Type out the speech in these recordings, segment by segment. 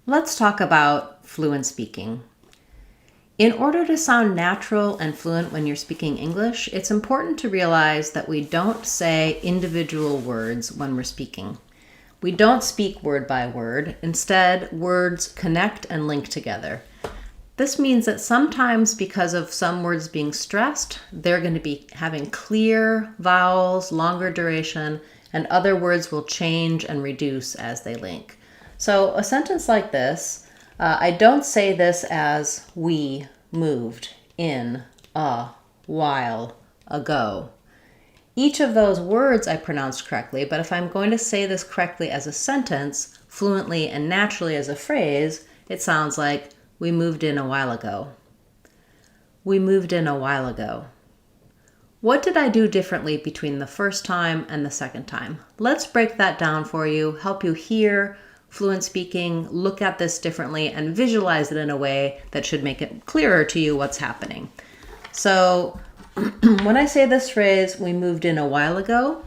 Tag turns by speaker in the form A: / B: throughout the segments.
A: Let's talk about fluent speaking. In order to sound natural and fluent when you're speaking English, it's important to realize that we don't say individual words when we're speaking. We don't speak word by word. Instead, words connect and link together. This means that sometimes because of some words being stressed, they're going to be having clear vowels, longer duration, and other words will change and reduce as they link. So a sentence like this, I don't say this as we moved in a while ago. Each of those words I pronounced correctly, but if I'm going to say this correctly as a sentence, fluently and naturally as a phrase, it sounds like we moved in a while ago. We moved in a while ago. What did I do differently between the first time and the second time? Let's break that down for you, help you hear fluent speaking, look at this differently, and visualize it in a way that should make it clearer to you what's happening. So when I say this phrase, we moved in a while ago,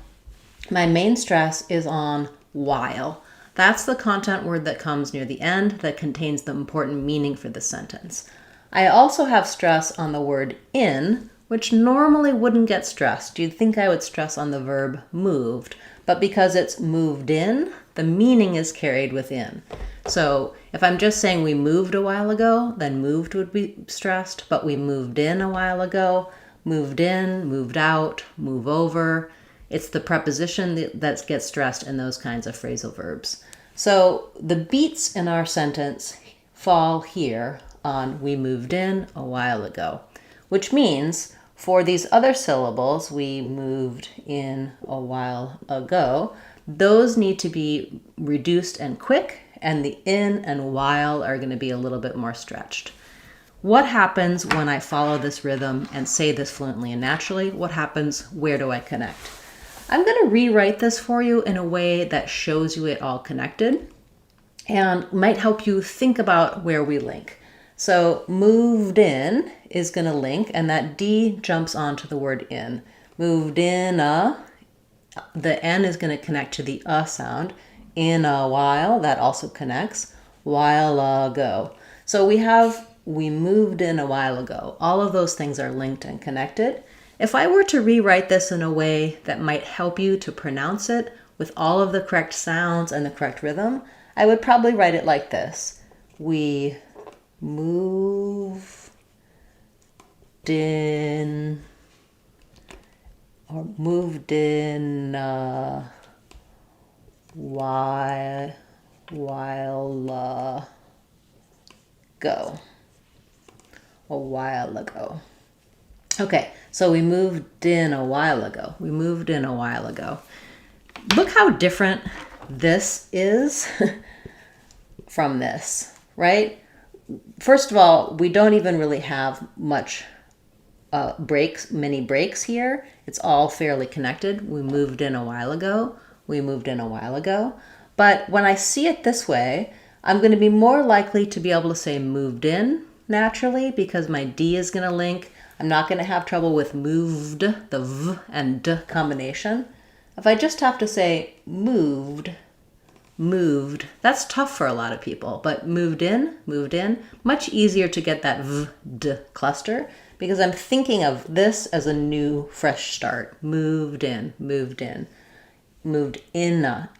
A: my main stress is on while. That's the content word that comes near the end that contains the important meaning for the sentence. I also have stress on the word in, which normally wouldn't get stressed. You'd think I would stress on the verb moved, but because it's moved in, the meaning is carried within. So if I'm just saying we moved a while ago, then moved would be stressed, but we moved in a while ago, moved in, moved out, move over. It's the preposition that gets stressed in those kinds of phrasal verbs. So the beats in our sentence fall here on we moved in a while ago, which means for these other syllables, we moved in a while ago, those need to be reduced and quick, and the in and while are going to be a little bit more stretched. What happens when I follow this rhythm and say this fluently and naturally? What happens? Where do I connect? I'm going to rewrite this for you in a way that shows you it all connected and might help you think about where we link. So moved in is going to link, and that D jumps onto the word in. Moved in a, the N is going to connect to the sound. In a while, that also connects. While ago. So we moved in a while ago. All of those things are linked and connected. If I were to rewrite this in a way that might help you to pronounce it with all of the correct sounds and the correct rhythm, I would probably write it like this. We moved in while ago. A while ago. Okay, so we moved in a while ago. We moved in a while ago. Look how different this is from this, right? First of all, we don't even really have much many breaks here. It's all fairly connected. We moved in a while ago. We moved in a while ago. But when I see it this way, I'm going to be more likely to be able to say moved in naturally because my D is going to link. I'm not going to have trouble with moved, the V and D combination. If I just have to say moved, that's tough for a lot of people, but moved in, much easier to get that V, D cluster because I'm thinking of this as a new, fresh start. Moved in, moved in a.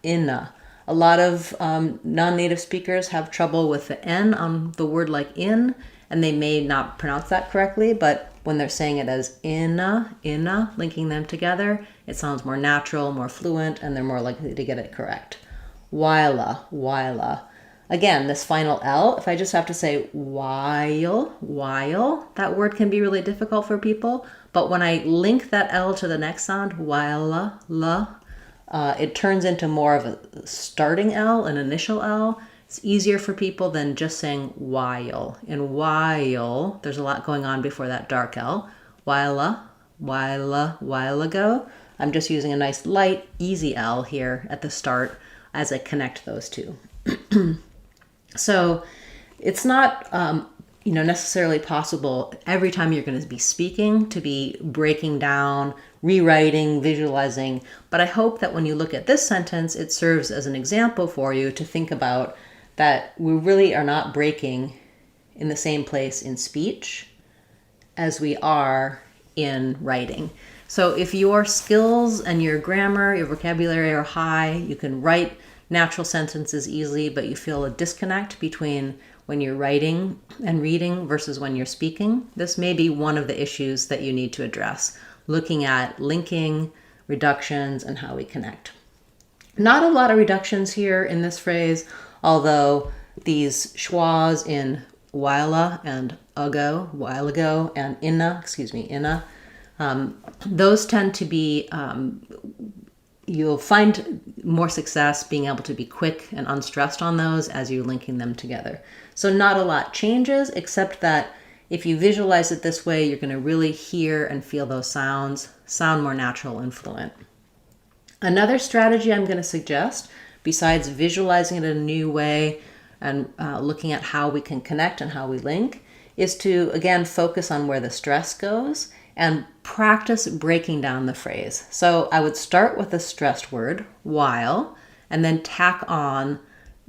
A: A lot of non-native speakers have trouble with the N on the word like in, and they may not pronounce that correctly, but when they're saying it as inna, linking them together, it sounds more natural, more fluent, and they're more likely to get it correct. While. Again, this final L, if I just have to say while, that word can be really difficult for people, but when I link that L to the next sound, while, it turns into more of a starting L, an initial L. It's easier for people than just saying while. In while, there's a lot going on before that dark L. While ago. I'm just using a nice light, easy L here at the start as I connect those two. So it's not necessarily possible every time you're going to be speaking to be breaking down, rewriting, visualizing, but I hope that when you look at this sentence, it serves as an example for you to think about that we really are not breaking in the same place in speech as we are in writing. So if your skills and your grammar, your vocabulary are high, you can write natural sentences easily, but you feel a disconnect between when you're writing and reading versus when you're speaking, this may be one of the issues that you need to address, looking at linking, reductions, and how we connect. Not a lot of reductions here in this phrase, although these schwas in while and ago, while ago, and inna, those tend to be, you'll find more success being able to be quick and unstressed on those as you're linking them together. So not a lot changes, except that if you visualize it this way, you're going to really hear and feel those sounds sound more natural and fluent. Another strategy I'm going to suggest, besides visualizing it in a new way and looking at how we can connect and how we link, is to, again, focus on where the stress goes and practice breaking down the phrase. So I would start with a stressed word, while, and then tack on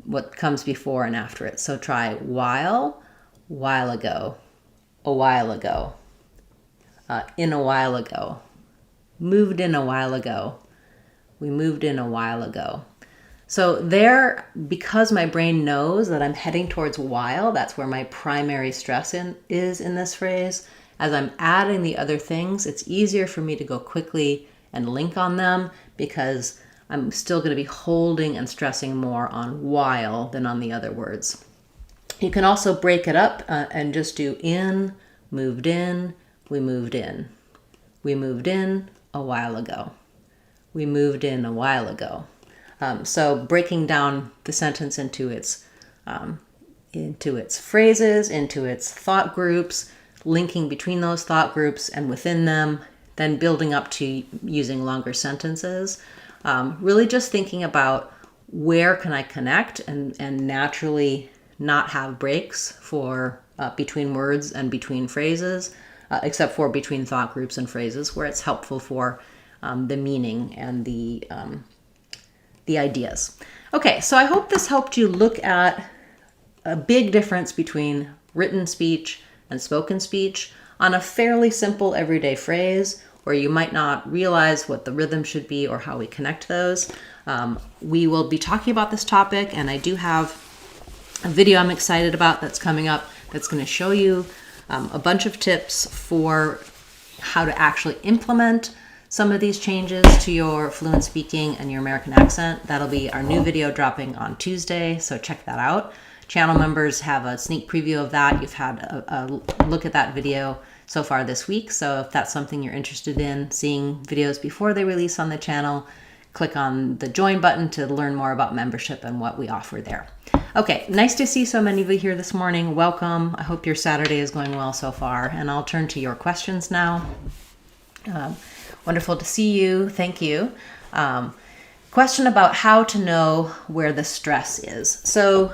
A: what comes before and after it. So try while ago, a while ago, in a while ago, moved in a while ago, we moved in a while ago. So there, because my brain knows that I'm heading towards while, that's where my primary stress is in this phrase. As I'm adding the other things, it's easier for me to go quickly and link on them because I'm still going to be holding and stressing more on while than on the other words. You can also break it up and just do in, moved in, we moved in. We moved in a while ago. We moved in a while ago. So breaking down the sentence into its phrases, into its thought groups, linking between those thought groups and within them, then building up to using longer sentences. Really just thinking about where can I connect and naturally not have breaks for between words and between phrases, except for between thought groups and phrases where it's helpful for the meaning and the ideas. Okay, so I hope this helped you look at a big difference between written speech and spoken speech on a fairly simple everyday phrase where you might not realize what the rhythm should be or how we connect those. We will be talking about this topic, and I do have a video I'm excited about that's coming up that's going to show you a bunch of tips for how to actually implement some of these changes to your fluent speaking and your American accent. That'll be our new video dropping on Tuesday, so check that out. Channel members have a sneak preview of that. You've had a look at that video so far this week, so if that's something you're interested in, seeing videos before they release on the channel, click on the join button to learn more about membership and what we offer there. Okay, nice to see so many of you here this morning. Welcome. I hope your Saturday is going well so far, and I'll turn to your questions now. Wonderful to see you. Thank you. Question about how to know where the stress is. So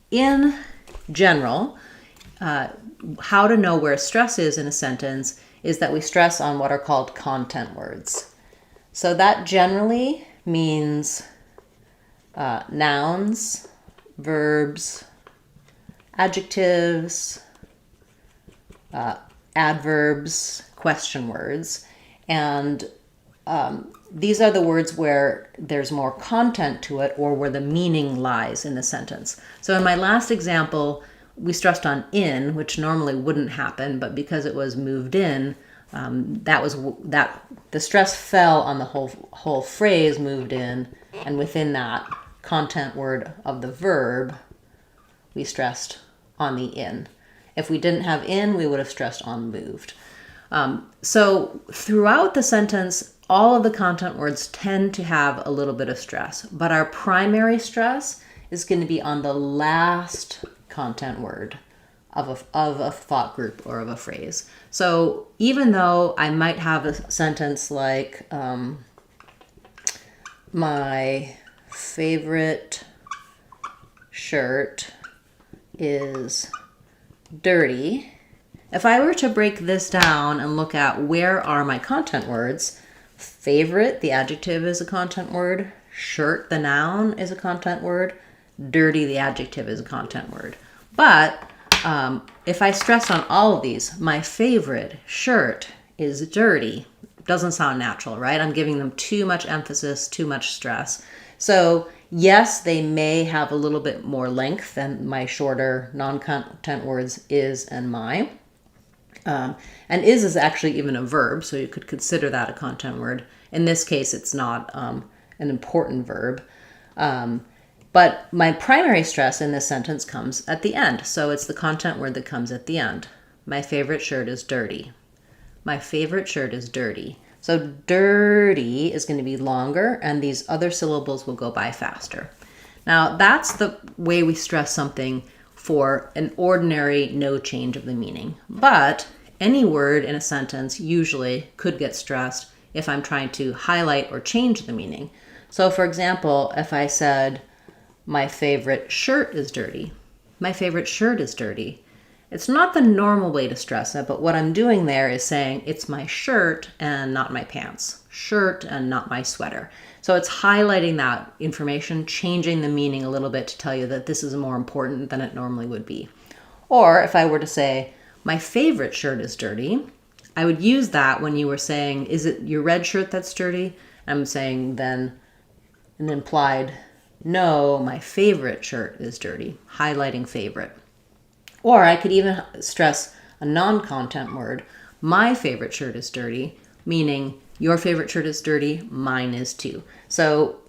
A: in general, how to know where stress is in a sentence is that we stress on what are called content words. So that generally means nouns, verbs, adjectives, adverbs, question words. And these are the words where there's more content to it or where the meaning lies in the sentence. So in my last example, we stressed on in, which normally wouldn't happen, but because it was moved in, the stress fell on the whole phrase moved in, and within that content word of the verb, we stressed on the in. If we didn't have in, we would have stressed on moved. So throughout the sentence, all of the content words tend to have a little bit of stress, but our primary stress is going to be on the last content word of a thought group or of a phrase. So even though I might have a sentence like, my favorite shirt is dirty. If I were to break this down and look at where are my content words, favorite, the adjective, is a content word. Shirt, the noun, is a content word. dirty, the adjective, is a content word. But if I stress on all of these, my favorite shirt is dirty. Doesn't sound natural, right? I'm giving them too much emphasis, too much stress. So yes, they may have a little bit more length than my shorter non-content words is and my. And is actually even a verb, so you could consider that a content word. In this case, it's not an important verb. But my primary stress in this sentence comes at the end. So it's the content word that comes at the end. My favorite shirt is dirty. My favorite shirt is dirty. So dirty is going to be longer, and these other syllables will go by faster. Now, that's the way we stress something for an ordinary no change of the meaning. But any word in a sentence usually could get stressed if I'm trying to highlight or change the meaning. So for example, if I said, my favorite shirt is dirty, my favorite shirt is dirty, it's not the normal way to stress it, but what I'm doing there is saying it's my shirt and not my pants, shirt and not my sweater. So it's highlighting that information, changing the meaning a little bit to tell you that this is more important than it normally would be. Or if I were to say, my favorite shirt is dirty, I would use that when you were saying, is it your red shirt that's dirty? I'm saying then an implied, no, my favorite shirt is dirty, highlighting favorite. Or I could even stress a non-content word, my favorite shirt is dirty, meaning your favorite shirt is dirty, mine is too. So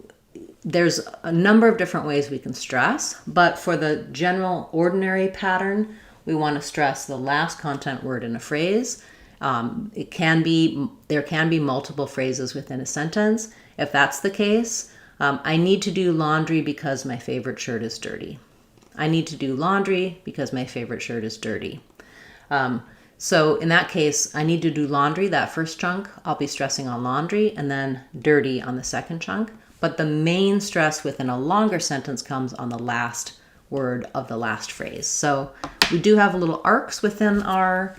A: there's a number of different ways we can stress, but for the general ordinary pattern, we want to stress the last content word in a phrase. There can be multiple phrases within a sentence. If that's the case, I need to do laundry because my favorite shirt is dirty. I need to do laundry because my favorite shirt is dirty. So in that case, I need to do laundry, that first chunk, I'll be stressing on laundry, and then dirty on the second chunk. But the main stress within a longer sentence comes on the last word of the last phrase. So we do have little arcs within our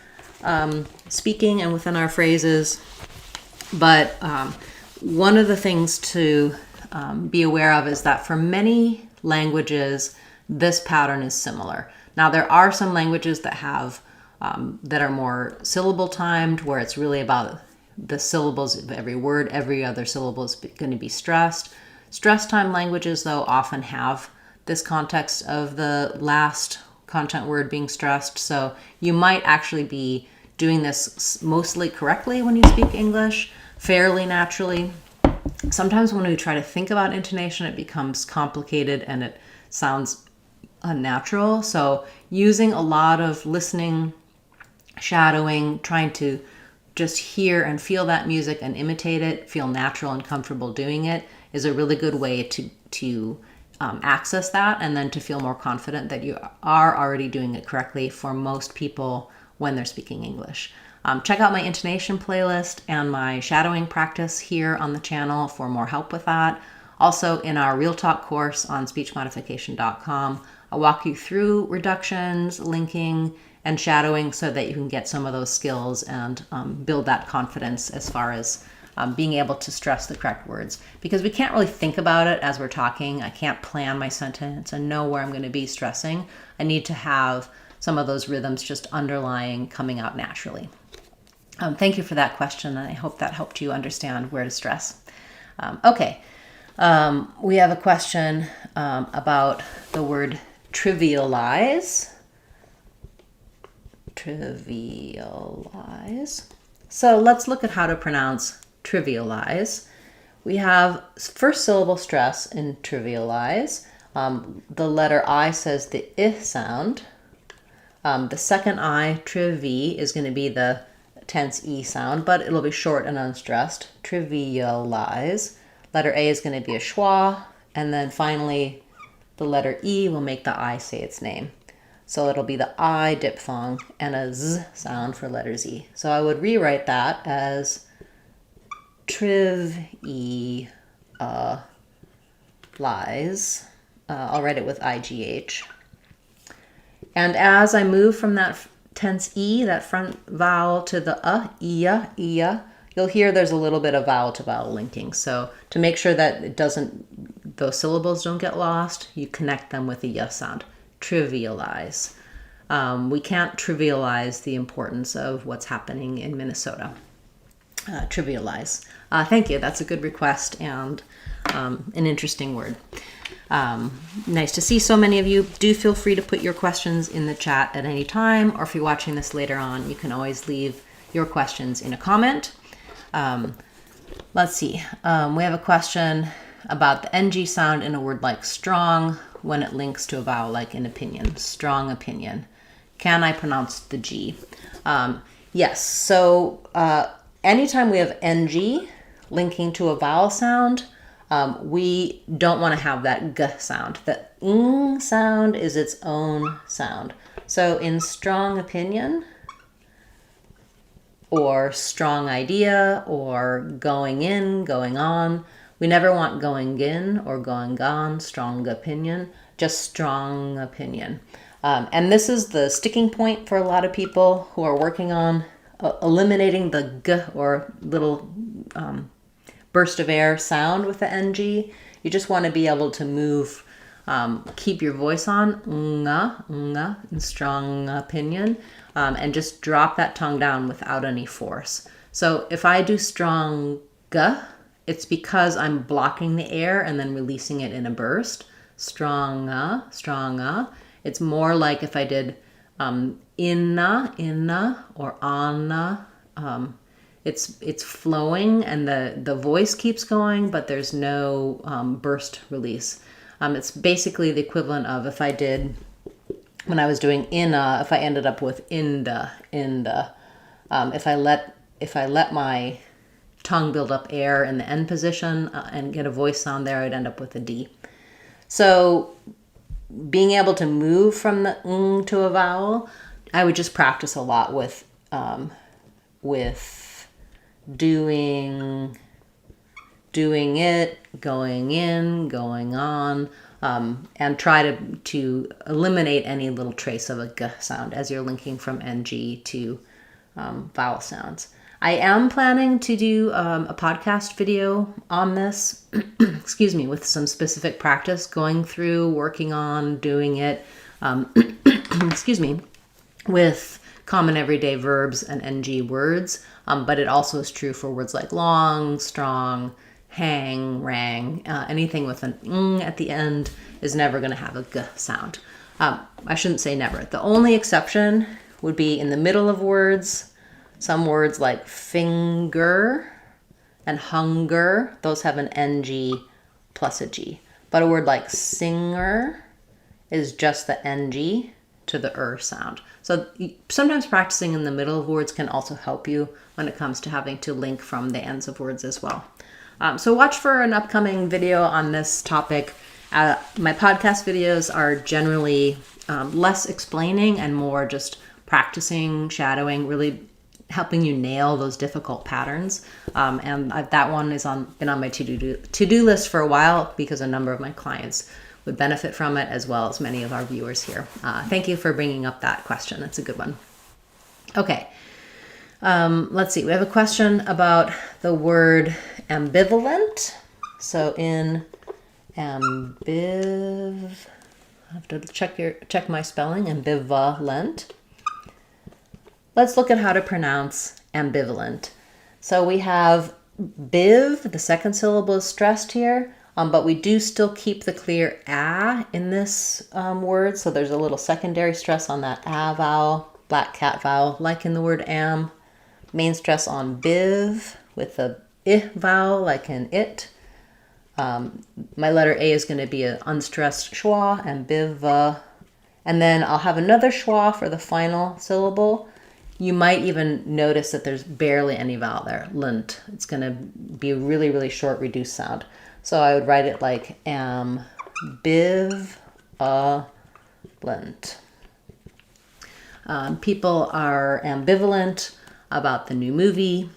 A: speaking and within our phrases. But one of the things to be aware of is that for many languages, this pattern is similar. Now, there are some languages that have that are more syllable timed, where it's really about the syllables of every word. Every other syllable is going to be stressed. Stress time languages, though, often have this context of the last content word being stressed. So you might actually be doing this mostly correctly when you speak English, fairly naturally. Sometimes when we try to think about intonation, it becomes complicated and it sounds unnatural. So using a lot of listening, shadowing, trying to just hear and feel that music and imitate it, feel natural and comfortable doing it, is a really good way to access that, and then to feel more confident that you are already doing it correctly for most people when they're speaking English. Check out my intonation playlist and my shadowing practice here on the channel for more help with that. Also, in our Real Talk course on speechmodification.com, I'll walk you through reductions, linking, and shadowing so that you can get some of those skills and build that confidence as far as being able to stress the correct words. Because we can't really think about it as we're talking. I can't plan my sentence and know where I'm going to be stressing. I need to have some of those rhythms just underlying, coming out naturally. Thank you for that question, and I hope that helped you understand where to stress. Okay, we have a question about the word trivialize. Trivialize. So let's look at how to pronounce trivialize. We have first syllable stress in trivialize. The letter I says the I sound. The second I, trivi, is going to be the tense E sound, but it'll be short and unstressed. Trivialize. Letter A is going to be a schwa, and then finally the letter E will make the I say its name. So it'll be the I diphthong and a Z sound for letter Z. So I would rewrite that as trivialize. I'll write it with IGH. And as I move from that tense E, that front vowel, to the you'll hear there's a little bit of vowel to vowel linking. So to make sure that it doesn't, those syllables don't get lost, you connect them with a y sound. Trivialize. We can't trivialize the importance of what's happening in Minnesota. Trivialize. Thank you. That's a good request and an interesting word. Nice to see so many of you. Do feel free to put your questions in the chat at any time, or if you're watching this later on, you can always leave your questions in a comment. Let's see. We have a question about the NG sound in a word like strong when it links to a vowel like in opinion. Strong opinion. Can I pronounce the G? Yes. So anytime we have NG linking to a vowel sound, we don't want to have that g sound. The ng sound is its own sound. So in strong opinion, or strong idea, or going in, going on, we never want going in or going on, strong opinion, just strong opinion. And this is the sticking point for a lot of people who are working on eliminating the g or little burst of air sound with the ng. You just want to be able to move, keep your voice on, nga, in strong opinion, and just drop that tongue down without any force. So if I do strong g, it's because I'm blocking the air and then releasing it in a burst. Strong, It's more like if I did inna, or anna. It's flowing and the voice keeps going, but there's no burst release. It's basically the equivalent of if I did, when I was doing inna, if I ended up with inda. If I let my tongue build up air in the end position and get a voice sound there, I'd end up with a D. So being able to move from the ng to a vowel, I would just practice a lot with doing it, going in, going on, and try to eliminate any little trace of a g sound as you're linking from ng to vowel sounds. I am planning to do a podcast video on this, excuse me, with some specific practice, going through, working on, doing it, excuse me, with common everyday verbs and ng words, but it also is true for words like long, strong, hang, rang. Anything with an ng at the end is never going to have a g sound. I shouldn't say never. The only exception would be in the middle of words. Some words like finger and hunger, those have an ng plus a g. But a word like singer is just the ng to the sound. So sometimes practicing in the middle of words can also help you when it comes to having to link from the ends of words as well. So watch for an upcoming video on this topic. My podcast videos are generally less explaining and more just practicing, shadowing, really helping you nail those difficult patterns. And that one is been on my to-do list for a while because a number of my clients would benefit from it, as well as many of our viewers here. Thank you for bringing up that question. That's a good one. Okay. Let's see. We have a question about the word ambivalent. So in I have to check my spelling, ambivalent. Let's look at how to pronounce ambivalent. So we have biv, the second syllable is stressed here, but we do still keep the clear a in this word. So there's a little secondary stress on that a vowel, black cat vowel, like in the word am. Main stress on biv with the I vowel, like in it. My letter A is going to be an unstressed schwa, and biv. And then I'll have another schwa for the final syllable. You might even notice that there's barely any vowel there, lent. It's going to be a really, really short reduced sound. So I would write it like ambivalent. People are ambivalent about the new movie.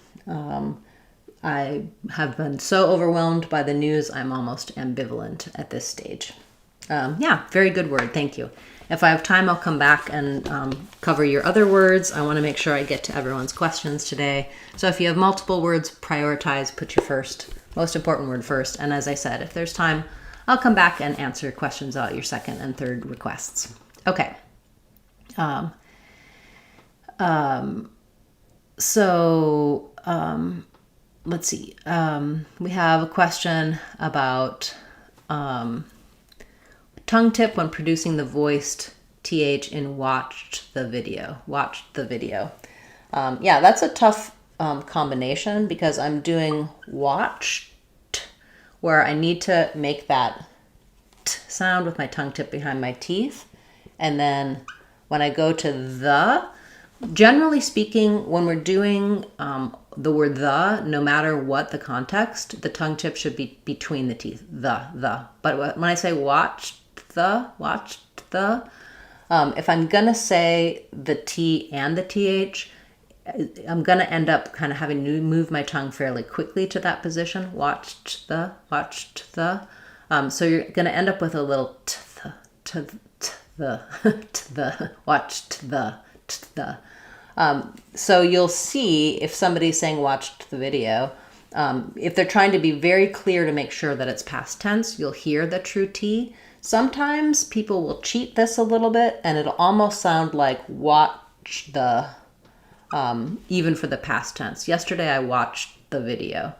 A: I have been so overwhelmed by the news, I'm almost ambivalent at this stage. Yeah, very good word. Thank you. If I have time, I'll come back and cover your other words. I want to make sure I get to everyone's questions today. So if you have multiple words, prioritize, put your most important word first. And as I said, if there's time, I'll come back and answer questions about your second and third requests. Okay. Let's see. We have a question about tongue tip when producing the voiced th in watched the video. Watched the video. Yeah, that's a tough combination because I'm doing watched, where I need to make that t sound with my tongue tip behind my teeth. And then when I go to the, generally speaking, when we're doing the word the, no matter what the context, the tongue tip should be between the teeth, the. But when I say watched the, if I'm going to say the T and the TH, I'm going to end up kind of having to move my tongue fairly quickly to that position. Watched the. So you're going to end up with a little watched the. So you'll see if somebody's saying watched the video, if they're trying to be very clear to make sure that it's past tense, you'll hear the true T. Sometimes people will cheat this a little bit and it'll almost sound like watch the, even for the past tense. Yesterday I watched the video.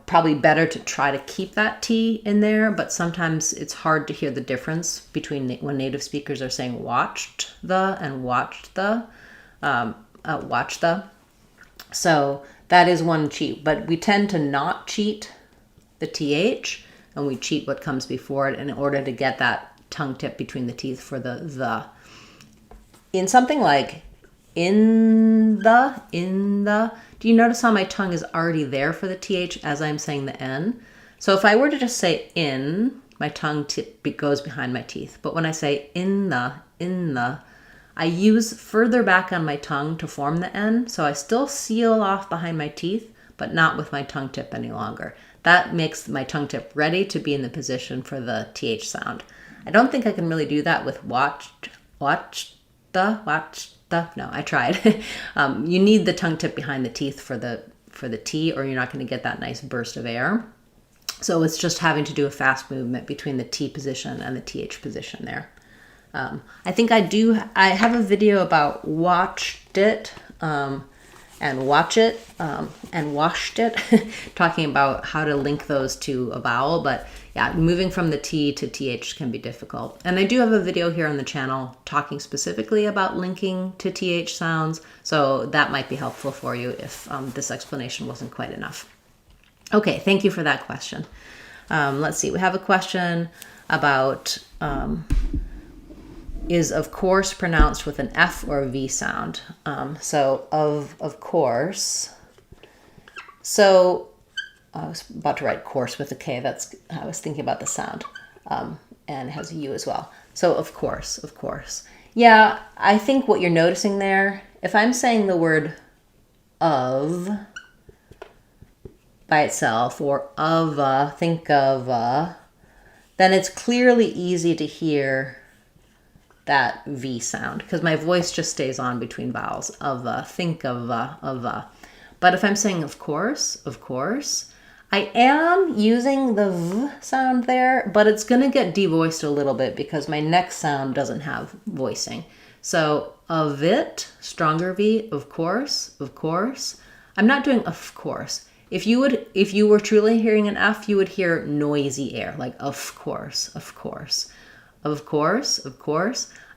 A: Probably better to try to keep that T in there, but sometimes it's hard to hear the difference between when native speakers are saying watched the and watched the, watch the. So that is one cheat, but we tend to not cheat the TH and we cheat what comes before it in order to get that tongue tip between the teeth for the. In something like in the, do you notice how my tongue is already there for the TH as I'm saying the N? So if I were to just say in, my tongue tip goes behind my teeth. But when I say in the, I use further back on my tongue to form the N. So I still seal off behind my teeth, but not with my tongue tip any longer. That makes my tongue tip ready to be in the position for the TH sound. I don't think I can really do that with watched the. No, I tried. You need the tongue tip behind the teeth for the T, or you're not going to get that nice burst of air. So it's just having to do a fast movement between the T position and the TH position there. I think I have a video about watched it and watch it and washed it, talking about how to link those to a vowel. But yeah, moving from the T to TH can be difficult. And I do have a video here on the channel talking specifically about linking to TH sounds. So that might be helpful for you if this explanation wasn't quite enough. Okay, thank you for that question. Let's see, we have a question about is of course pronounced with an F or a V sound. So of course. So I was about to write course with a K. I was thinking about the sound, and it has a U as well. So of course. Yeah, I think what you're noticing there, if I'm saying the word of by itself or of a, think of a, then it's clearly easy to hear that V sound because my voice just stays on between vowels. Of a, think of a. But if I'm saying of course, I am using the V sound there, but it's going to get devoiced a little bit because my next sound doesn't have voicing. So of it, stronger V, of course. I'm not doing of course. If you were truly hearing an F, you would hear noisy air, like of course.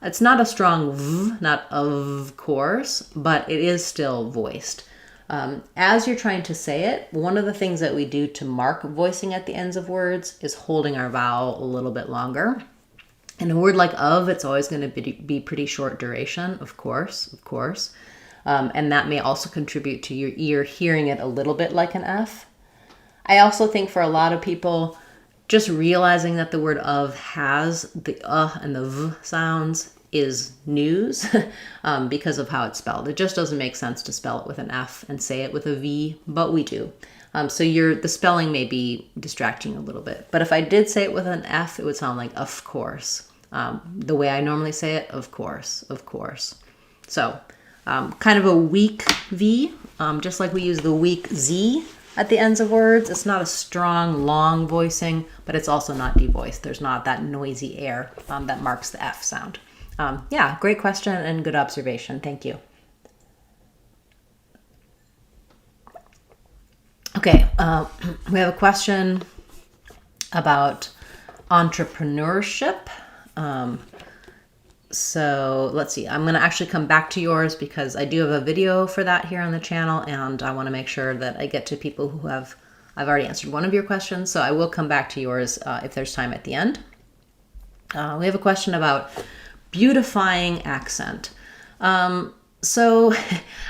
A: It's not a strong V, not of course, but it is still voiced. As you're trying to say it, one of the things that we do to mark voicing at the ends of words is holding our vowel a little bit longer. In a word like of, it's always going to be pretty short duration, of course. And that may also contribute to your ear hearing it a little bit like an F. I also think for a lot of people, just realizing that the word of has the and the V sounds is news because of how it's spelled. It just doesn't make sense to spell it with an F and say it with a V, but we do. So the spelling may be distracting a little bit. But if I did say it with an F, it would sound like of course. The way I normally say it, of course. So kind of a weak V, just like we use the weak Z at the ends of words. It's not a strong, long voicing, but it's also not devoiced. There's not that noisy air that marks the F sound. Yeah, great question and good observation. Thank you. Okay, we have a question about entrepreneurship. So let's see, I'm going to actually come back to yours because I do have a video for that here on the channel, and I want to make sure that I get to people who I've already answered one of your questions. So I will come back to yours if there's time at the end. We have a question about beautifying accent. So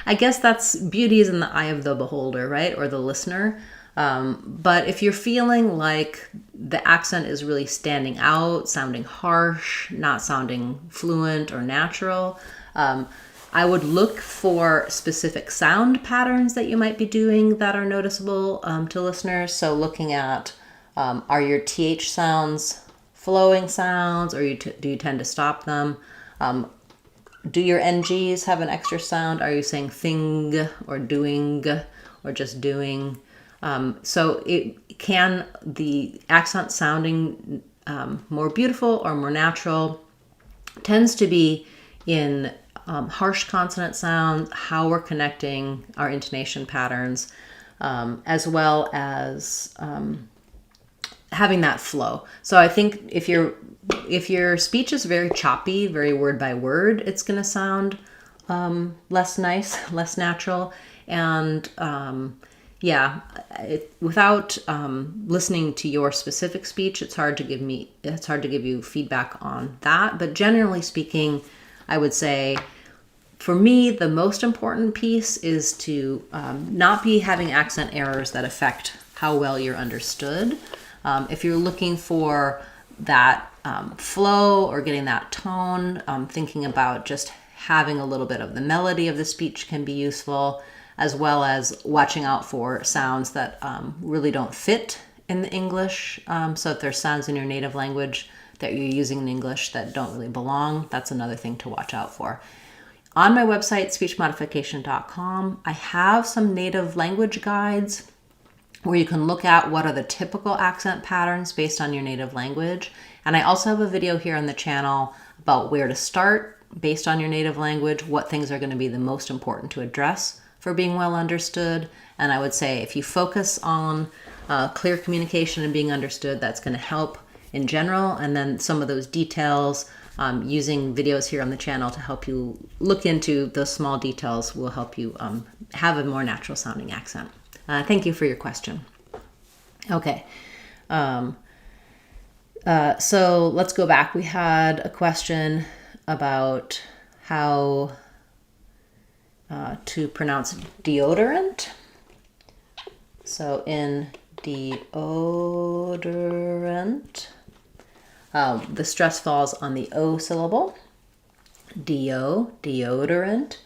A: I guess that's beauty is in the eye of the beholder, right? Or the listener. But if you're feeling like the accent is really standing out, sounding harsh, not sounding fluent or natural, I would look for specific sound patterns that you might be doing that are noticeable to listeners. So looking at, are your TH sounds flowing sounds, or do you tend to stop them? Do your NGs have an extra sound? Are you saying thing or doing or just doing? So the accent sounding more beautiful or more natural tends to be in harsh consonant sounds, how we're connecting our intonation patterns, as well as having that flow. So I think if your speech is very choppy, very word by word, it's going to sound less nice, less natural. And without listening to your specific speech, it's hard to give you feedback on that. But generally speaking, I would say for me, the most important piece is to not be having accent errors that affect how well you're understood. If you're looking for that flow or getting that tone, thinking about just having a little bit of the melody of the speech can be useful, as well as watching out for sounds that really don't fit in the English. So if there's sounds in your native language that you're using in English that don't really belong, that's another thing to watch out for. On my website, speechmodification.com, I have some native language guides where you can look at what are the typical accent patterns based on your native language. And I also have a video here on the channel about where to start based on your native language, what things are going to be the most important to address for being well understood. And I would say if you focus on clear communication and being understood, that's going to help in general. And then some of those details, using videos here on the channel to help you look into those small details will help you have a more natural sounding accent. Thank you for your question. Okay. So let's go back. We had a question about how to pronounce deodorant. So in deodorant, the stress falls on the O syllable. Deodorant.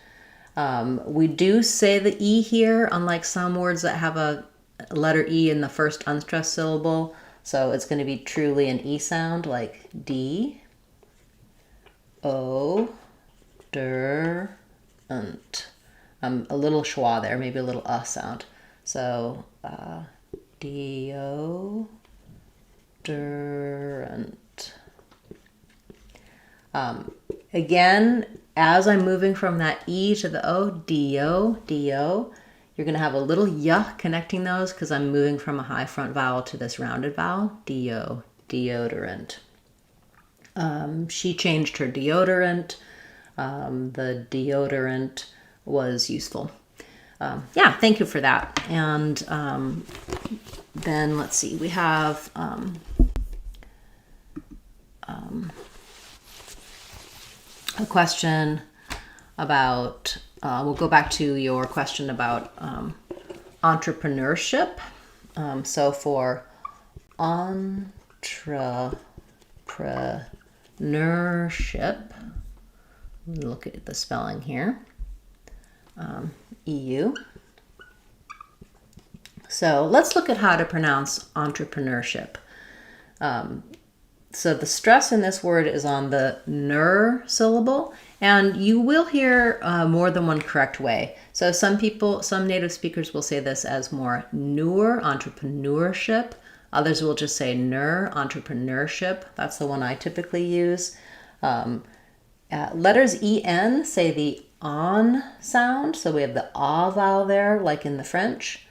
A: We do say the E here, unlike some words that have a letter E in the first unstressed syllable. So it's going to be truly an E sound, like D, O, der, ant. A little schwa there, maybe a little sound. So deodorant. Again, as I'm moving from that E to the O, D-O, you're going to have a little yuh connecting those because I'm moving from a high front vowel to this rounded vowel, D-O, deodorant. She changed her deodorant. The deodorant was useful. Yeah, thank you for that. And then let's see, we have a question about, we'll go back to your question about entrepreneurship. So for entrepreneurship, look at the spelling here, EU. So let's look at how to pronounce entrepreneurship. So the stress in this word is on the ner syllable, and you will hear more than one correct way. So some native speakers will say this as more newer, entrepreneurship. Others will just say ner, entrepreneurship. That's the one I typically use. Letters en say the on sound. So we have the ah vowel there, like in the French.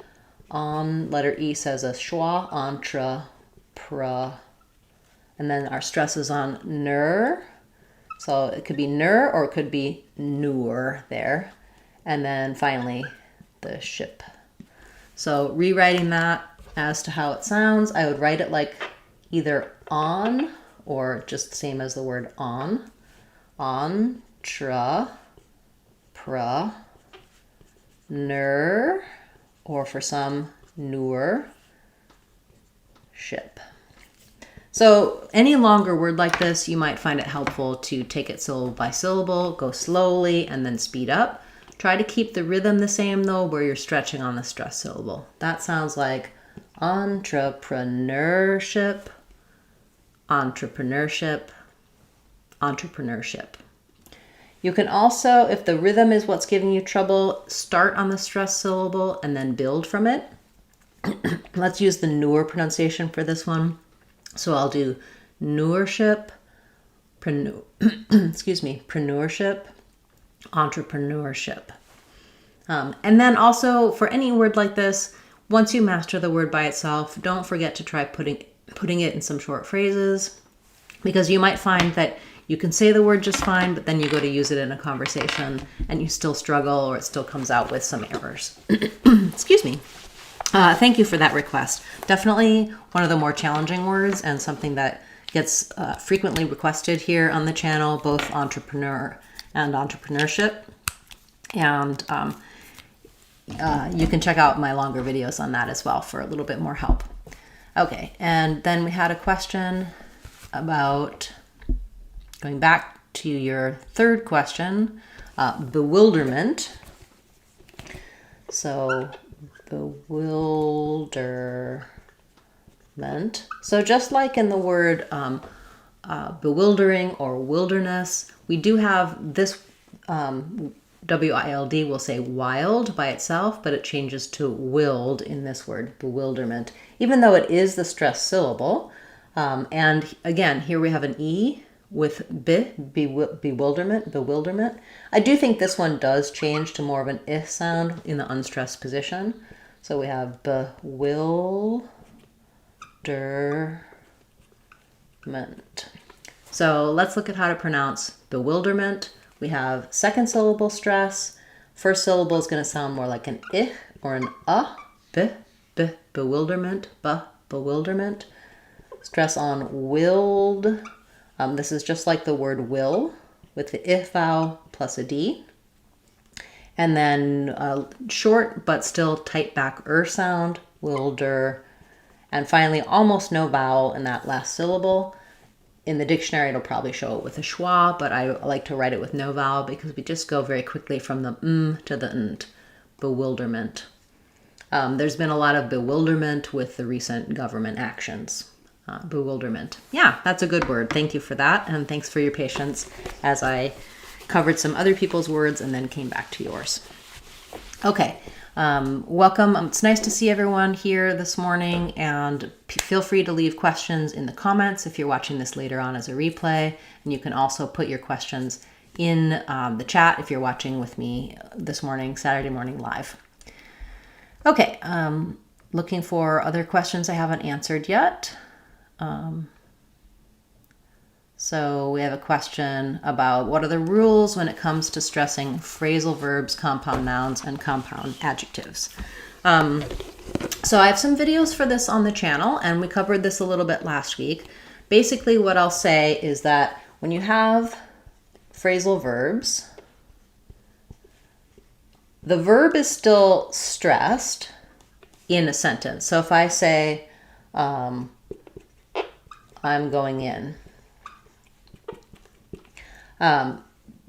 A: On, letter E says a schwa, entre, pra. And then our stress is on ner. So it could be ner or it could be newer there. And then finally, the ship. So rewriting that as to how it sounds, I would write it like either on or just the same as the word on. On, tra, pra, ner, or for some, newer, ship. So any longer word like this, you might find it helpful to take it syllable by syllable, go slowly, and then speed up. Try to keep the rhythm the same though, where you're stretching on the stress syllable. That sounds like entrepreneurship, entrepreneurship, entrepreneurship. You can also, if the rhythm is what's giving you trouble, start on the stress syllable and then build from it. Let's use the newer pronunciation for this one. So I'll do newership, preneurship, entrepreneurship. And then also for any word like this, once you master the word by itself, don't forget to try putting it in some short phrases, because you might find that you can say the word just fine, but then you go to use it in a conversation and you still struggle, or it still comes out with some errors. Excuse me. Thank you for that request. Definitely one of the more challenging words, and something that gets frequently requested here on the channel, both entrepreneur and entrepreneurship. And you can check out my longer videos on that as well for a little bit more help. Okay, and then we had a question about, going back to your third question, bewilderment. So bewilderment. So just like in the word bewildering or wilderness, we do have this W-I-L-D will say wild by itself, but it changes to willed in this word, bewilderment, even though it is the stressed syllable. And again, here we have an E with bewilderment. I do think this one does change to more of an I sound in the unstressed position. So we have bewilderment. So let's look at how to pronounce bewilderment. We have second syllable stress. First syllable is going to sound more like an I or an bewilderment, bewilderment. Stress on willed. This is just like the word will with the I vowel plus a D. And then short but still tight back sound, wilder. And finally, almost no vowel in that last syllable. In the dictionary, it'll probably show it with a schwa, but I like to write it with no vowel because we just go very quickly from the to the nt. Bewilderment. There's been a lot of bewilderment with the recent government actions. Bewilderment. Yeah, that's a good word. Thank you for that. And thanks for your patience as I covered some other people's words and then came back to yours. Okay. Welcome. It's nice to see everyone here this morning, and feel free to leave questions in the comments if you're watching this later on as a replay. And you can also put your questions in the chat if you're watching with me this morning, Saturday morning live. Okay. Looking for other questions I haven't answered yet. So we have a question about what are the rules when it comes to stressing phrasal verbs, compound nouns, and compound adjectives. So I have some videos for this on the channel, and we covered this a little bit last week. Basically what I'll say is that when you have phrasal verbs, the verb is still stressed in a sentence. So if I say, I'm going in,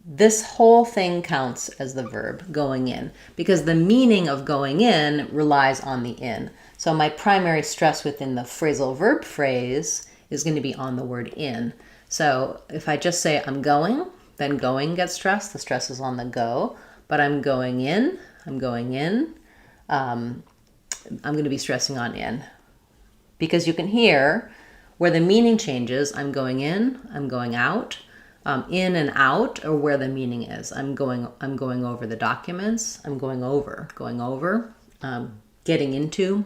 A: this whole thing counts as the verb going in, because the meaning of going in relies on the in. So my primary stress within the phrasal verb phrase is going to be on the word in. So if I just say I'm going, then going gets stressed. The stress is on the go. But I'm going in, I'm going to be stressing on in. Because you can hear where the meaning changes. I'm going in, I'm going out. In and out, or where the meaning is. I'm going over the documents. I'm going over, getting into.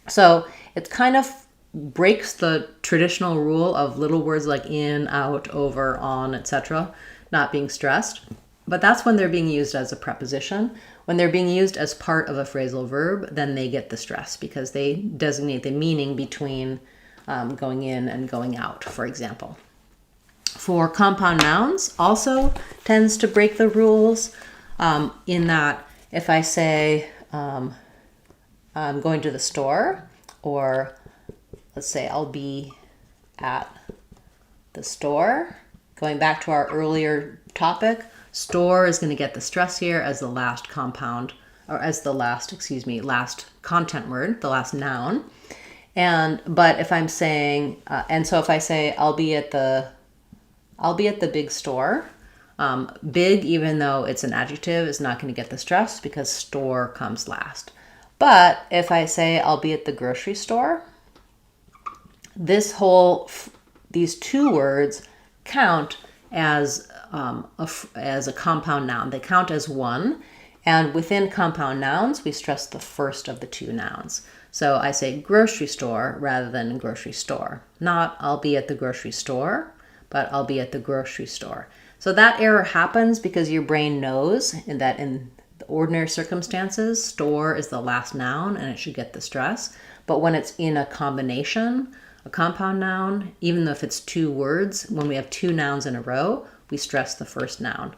A: So it kind of breaks the traditional rule of little words like in, out, over, on, etc. not being stressed. But that's when they're being used as a preposition. When they're being used as part of a phrasal verb, then they get the stress because they designate the meaning between going in and going out, for example. For compound nouns, also tends to break the rules in that if I say I'm going to the store, or let's say I'll be at the store, going back to our earlier topic, store is going to get the stress here as the last compound, or as the last content word, the last noun. But if I'm saying, and so if I say I'll be at the big store. Big, even though it's an adjective, is not going to get the stress because store comes last. But if I say I'll be at the grocery store, these two words count as a compound noun. They count as one. And within compound nouns, we stress the first of the two nouns. So I say grocery store rather than grocery store. Not I'll be at the grocery store, but I'll be at the grocery store. So that error happens because your brain knows that in the ordinary circumstances, store is the last noun and it should get the stress. But when it's in a combination, a compound noun, even though if it's two words, when we have two nouns in a row, we stress the first noun.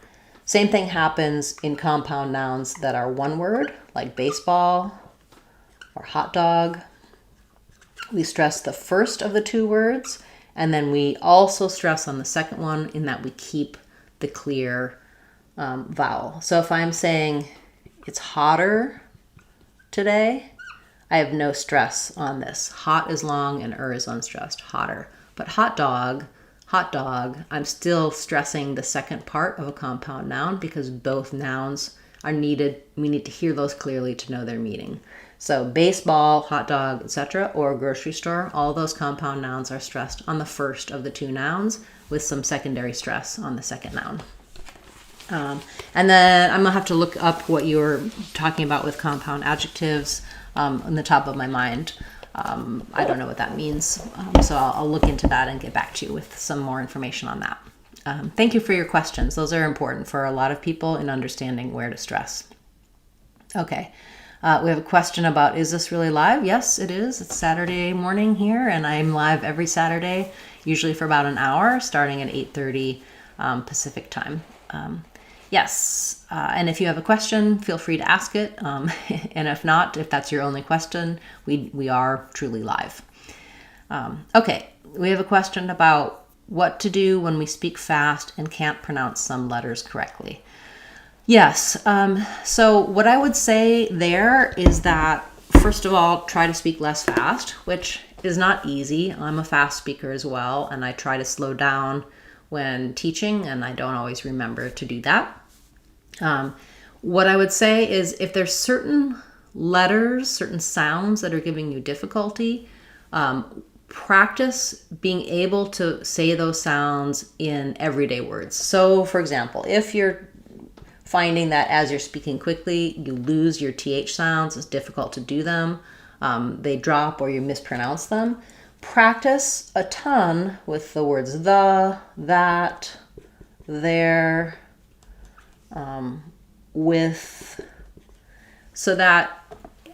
A: Same thing happens in compound nouns that are one word, like baseball or hot dog. We stress the first of the two words. And then we also stress on the second one in that we keep the clear vowel. So if I'm saying it's hotter today, I have no stress on this. Hot is long and is unstressed, hotter. But hot dog, I'm still stressing the second part of a compound noun because both nouns are needed. We need to hear those clearly to know their meaning. So baseball, hot dog, etc., or grocery store, all those compound nouns are stressed on the first of the two nouns with some secondary stress on the second noun. And then I'm going to have to look up what you were talking about with compound adjectives on the top of my mind. I don't know what that means, so I'll look into that and get back to you with some more information on that. Thank you for your questions. Those are important for a lot of people in understanding where to stress. Okay. We have a question about, is this really live? Yes, it is. It's Saturday morning here, and I'm live every Saturday, usually for about an hour, starting at 8:30 Pacific time. Yes, and if you have a question, feel free to ask it. And if not, if that's your only question, we are truly live. Okay, we have a question about what to do when we speak fast and can't pronounce some letters correctly. Yes. So what I would say there is that, first of all, try to speak less fast, which is not easy. I'm a fast speaker as well, and I try to slow down when teaching, and I don't always remember to do that. What I would say is if there's certain letters, certain sounds that are giving you difficulty, practice being able to say those sounds in everyday words. So, for example, if you're finding that as you're speaking quickly, you lose your TH sounds, it's difficult to do them, they drop or you mispronounce them, practice a ton with the words the, that, there, with, so that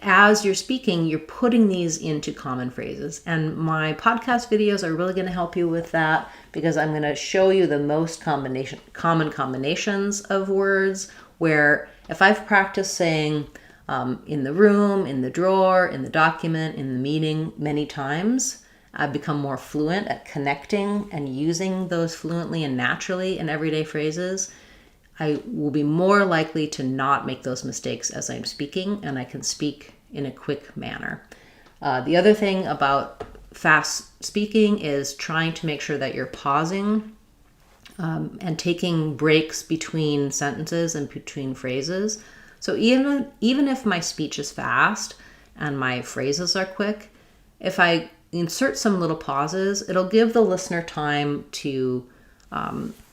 A: as you're speaking, you're putting these into common phrases. And my podcast videos are really going to help you with that because I'm going to show you the most common combinations of words where if I've practiced saying in the room, in the drawer, in the document, in the meeting many times, I've become more fluent at connecting and using those fluently and naturally in everyday phrases. I will be more likely to not make those mistakes as I'm speaking, and I can speak in a quick manner. The other thing about fast speaking is trying to make sure that you're pausing and taking breaks between sentences and between phrases. So even if my speech is fast and my phrases are quick, if I insert some little pauses, it'll give the listener time to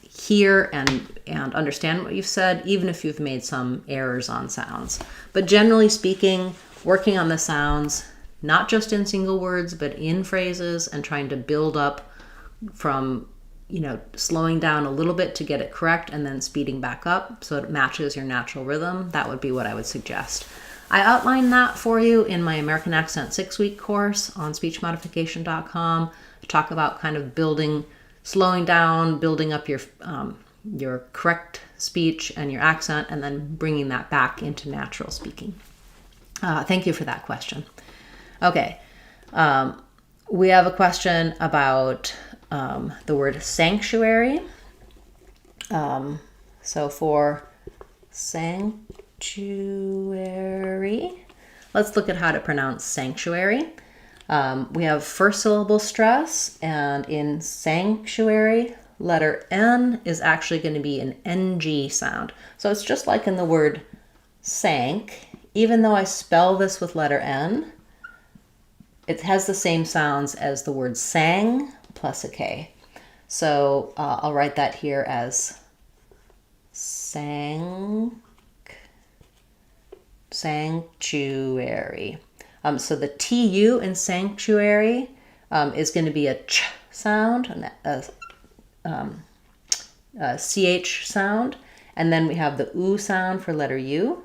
A: hear and understand what you've said, even if you've made some errors on sounds. But generally speaking, working on the sounds, not just in single words, but in phrases, and trying to build up from, slowing down a little bit to get it correct and then speeding back up so it matches your natural rhythm, that would be what I would suggest. I outline that for you in my American Accent 6-week course on speechmodification.com. I talk about kind of slowing down, building up your correct speech and your accent, and then bringing that back into natural speaking. Thank you for that question. Okay, we have a question about the word sanctuary. So for sanctuary, let's look at how to pronounce sanctuary. We have first syllable stress, and in sanctuary, letter N is actually going to be an NG sound. So it's just like in the word sank. Even though I spell this with letter N, it has the same sounds as the word sang plus a K. So I'll write that here as sanctuary. So the TU in sanctuary is going to be a ch sound, a CH sound, and then we have the U sound for letter U.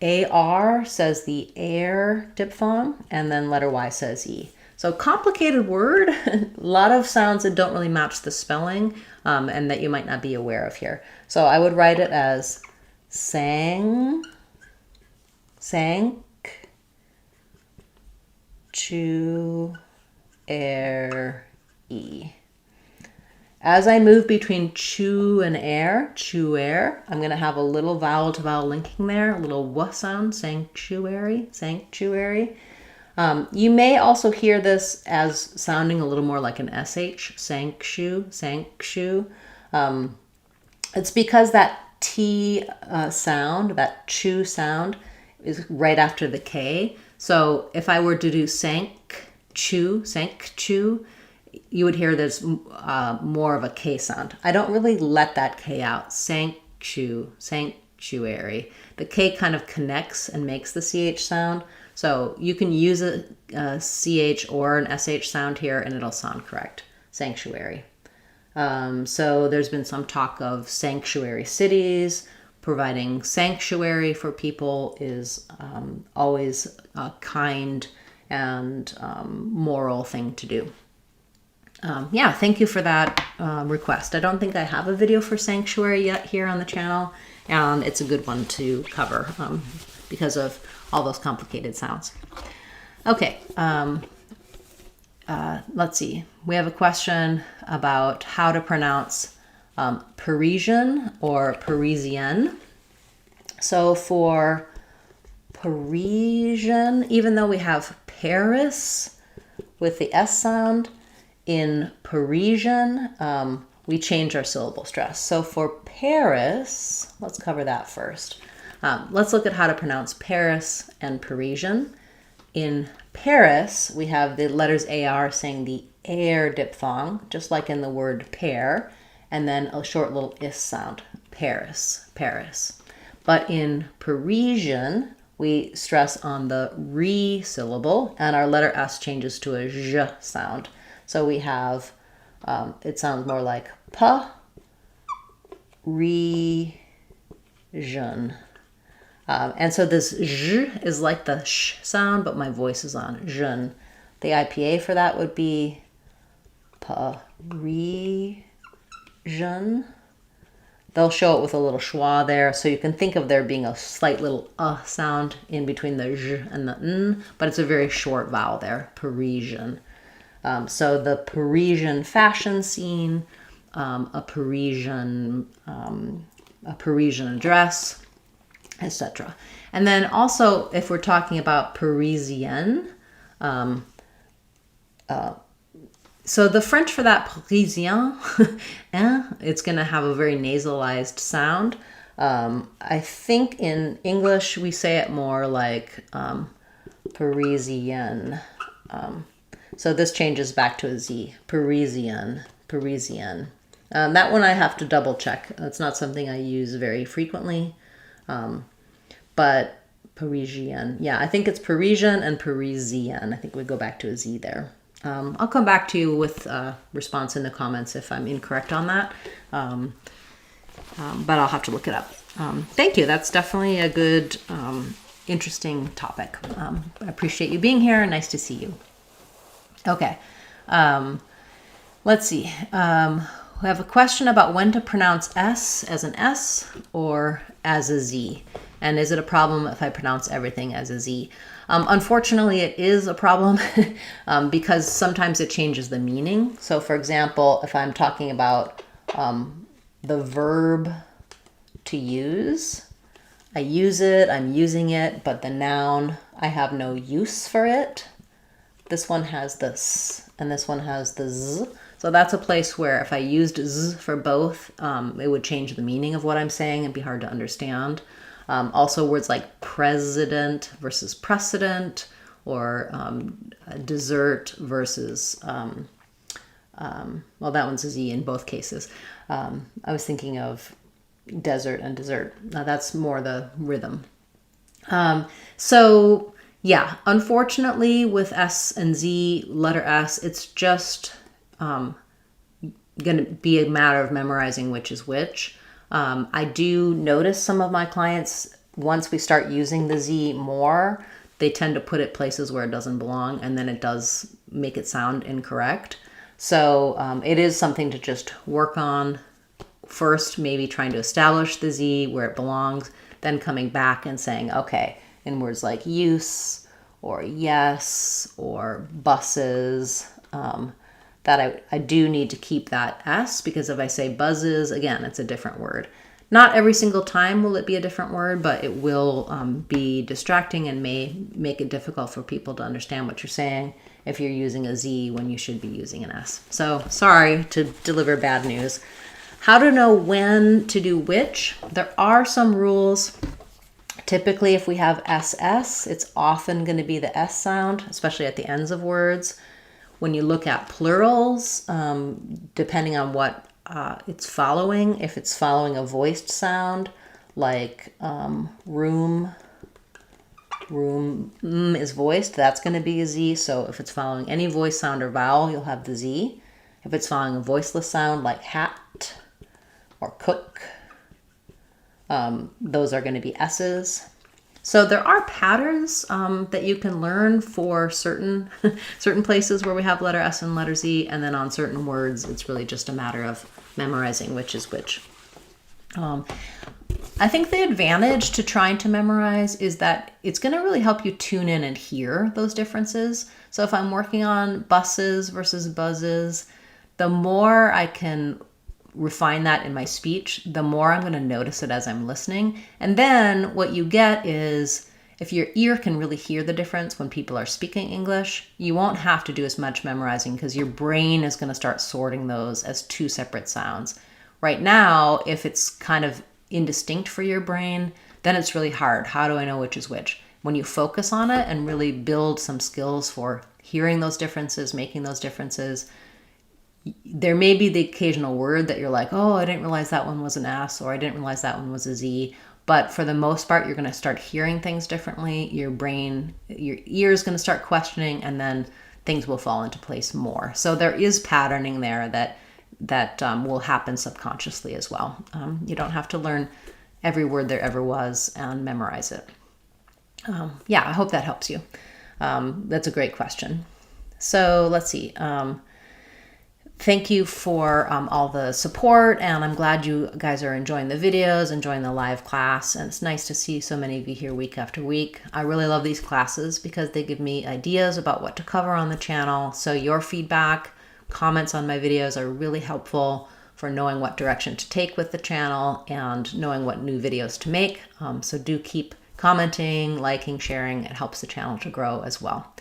A: AR says the air diphthong, and then letter Y says E. So complicated word, a lot of sounds that don't really match the spelling and that you might not be aware of here. So I would write it as sank, chu, air, E. As I move between chu and air, chu air, I'm going to have a little vowel to vowel linking there, a little w sound, sanctuary. You may also hear this as sounding a little more like an SH, sanctu. It's because that T sound, that chu sound, is right after the K. So if I were to do sanctu, you would hear there's more of a K sound. I don't really let that K out. Sanctuary. The K kind of connects and makes the CH sound. So you can use a CH or an SH sound here and it'll sound correct. Sanctuary. So there's been some talk of sanctuary cities. Providing sanctuary for people is always a kind and moral thing to do. Thank you for that request. I don't think I have a video for sanctuary yet here on the channel, and it's a good one to cover because of all those complicated sounds. Okay, let's see. We have a question about how to pronounce Parisian or Parisian. So for Parisian, even though we have Paris with the S sound, in Parisian, we change our syllable stress. So for Paris, let's cover that first. Let's look at how to pronounce Paris and Parisian. In Paris, we have the letters AR saying the air diphthong, just like in the word pear, and then a short little is sound, Paris. But in Parisian, we stress on the re syllable, and our letter S changes to a j sound. So we have, it sounds more like Parisian. And so this j is like the sh sound, but my voice is on jeune. The IPA for that would be Parisian. They'll show it with a little schwa there, so you can think of there being a slight little sound in between the j and the n, but it's a very short vowel there, Parisian. So the Parisian fashion scene, a Parisian address, etc. And then also, if we're talking about Parisian, So the French for that, Parisien, it's going to have a very nasalized sound. I think in English we say it more like Parisian. So this changes back to a Z. Parisian, Parisian. That one I have to double check. It's not something I use very frequently. But Parisian, yeah, I think it's Parisian and Parisian. I think we go back to a Z there. I'll come back to you with a response in the comments if I'm incorrect on that. But I'll have to look it up. Thank you. That's definitely a good, interesting topic. I appreciate you being here. Nice to see you. Okay. Let's see. We have a question about when to pronounce S as an S or as a Z. And is it a problem if I pronounce everything as a Z? Unfortunately, it is a problem because sometimes it changes the meaning. So for example, if I'm talking about the verb to use, I use it, I'm using it, but the noun, I have no use for it. This one has the S and this one has the Z. So that's a place where if I used Z for both, it would change the meaning of what I'm saying and be hard to understand. Also words like president versus precedent, or dessert versus, well, that one's a Z in both cases. I was thinking of desert and dessert. Now that's more the rhythm. So yeah, unfortunately with S and Z, letter S, it's just going to be a matter of memorizing which is which. I do notice some of my clients, once we start using the Z more, they tend to put it places where it doesn't belong, and then it does make it sound incorrect. So it is something to just work on. First, maybe trying to establish the Z where it belongs, then coming back and saying, okay, in words like use or yes or buses, that I do need to keep that S, because if I say buzzes, again, it's a different word. Not every single time will it be a different word, but it will be distracting and may make it difficult for people to understand what you're saying if you're using a Z when you should be using an S. So sorry to deliver bad news. How to know when to do which? There are some rules. Typically, if we have SS, it's often going to be the S sound, especially at the ends of words. When you look at plurals, depending on what it's following, if it's following a voiced sound, like room is voiced, that's going to be a Z. So if it's following any voice sound or vowel, you'll have the Z. If it's following a voiceless sound like hat or cook, those are going to be S's. So there are patterns that you can learn for certain places where we have letter S and letter Z, and then on certain words, it's really just a matter of memorizing which is which. I think the advantage to trying to memorize is that it's going to really help you tune in and hear those differences. So if I'm working on buses versus buzzes, the more I can refine that in my speech, the more I'm going to notice it as I'm listening. And then what you get is, if your ear can really hear the difference when people are speaking English, you won't have to do as much memorizing because your brain is going to start sorting those as two separate sounds. Right now, if it's kind of indistinct for your brain, then it's really hard. How do I know which is which? When you focus on it and really build some skills for hearing those differences, making those differences, there may be the occasional word that you're like, oh, I didn't realize that one was an S, or I didn't realize that one was a Z. But for the most part, you're going to start hearing things differently. Your brain, your ear is going to start questioning, and then things will fall into place more. So there is patterning there that will happen subconsciously as well. You don't have to learn every word there ever was and memorize it. Yeah, I hope that helps you. That's a great question. So let's see. Thank you for all the support, and I'm glad you guys are enjoying the videos, enjoying the live class, and it's nice to see so many of you here week after week. I really love these classes because they give me ideas about what to cover on the channel, so your feedback, comments on my videos are really helpful for knowing what direction to take with the channel and knowing what new videos to make. So do keep commenting, liking, sharing. It helps the channel to grow as well.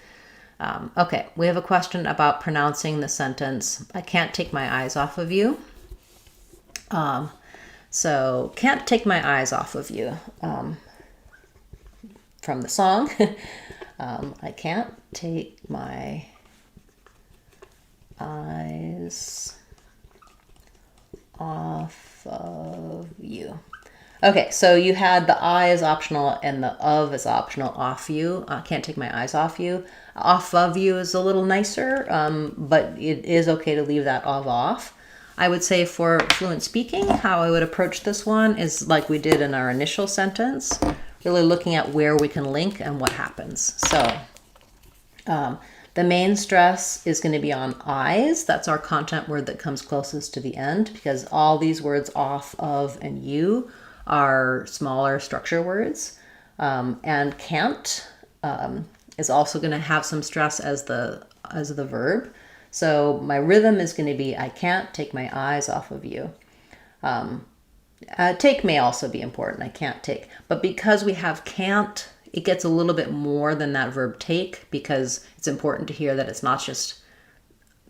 A: Okay, we have a question about pronouncing the sentence, I can't take my eyes off of you. So, can't take my eyes off of you. From the song, I can't take my eyes off of you. Okay, so you had the I is optional and the of is optional. Off you. Can't take my eyes off you. Off of you is a little nicer, but it is okay to leave that of off. I would say for fluent speaking, how I would approach this one is like we did in our initial sentence, really looking at where we can link and what happens. So the main stress is going to be on eyes. That's our content word that comes closest to the end, because all these words off, of, and you are smaller structure words. And can't is also going to have some stress as the verb. So my rhythm is going to be, I can't take my eyes off of you. Take may also be important. I can't take. But because we have can't, it gets a little bit more than that verb take, because it's important to hear that it's not just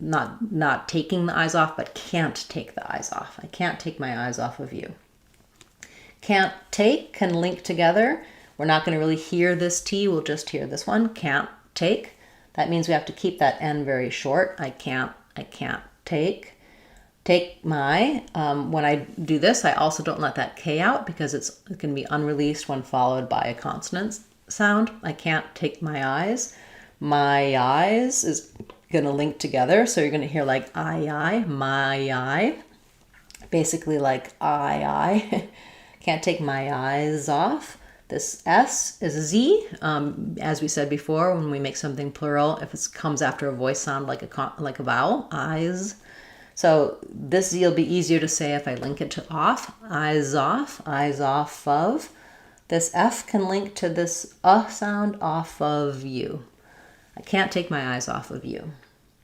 A: not taking the eyes off, but can't take the eyes off. I can't take my eyes off of you. Can't take can link together. We're not going to really hear this T. We'll just hear this one. Can't take. That means we have to keep that N very short. I can't take. Take my. When I do this, I also don't let that K out, because it can be unreleased when followed by a consonant sound. I can't take my eyes. My eyes is going to link together. So you're going to hear like I, my eye. Basically like I. Can't take my eyes off. This S is a Z. As we said before, when we make something plural, if it comes after a voice sound like a vowel, eyes. So this Z will be easier to say if I link it to off. Eyes off of. This F can link to this sound, off of you. I can't take my eyes off of you.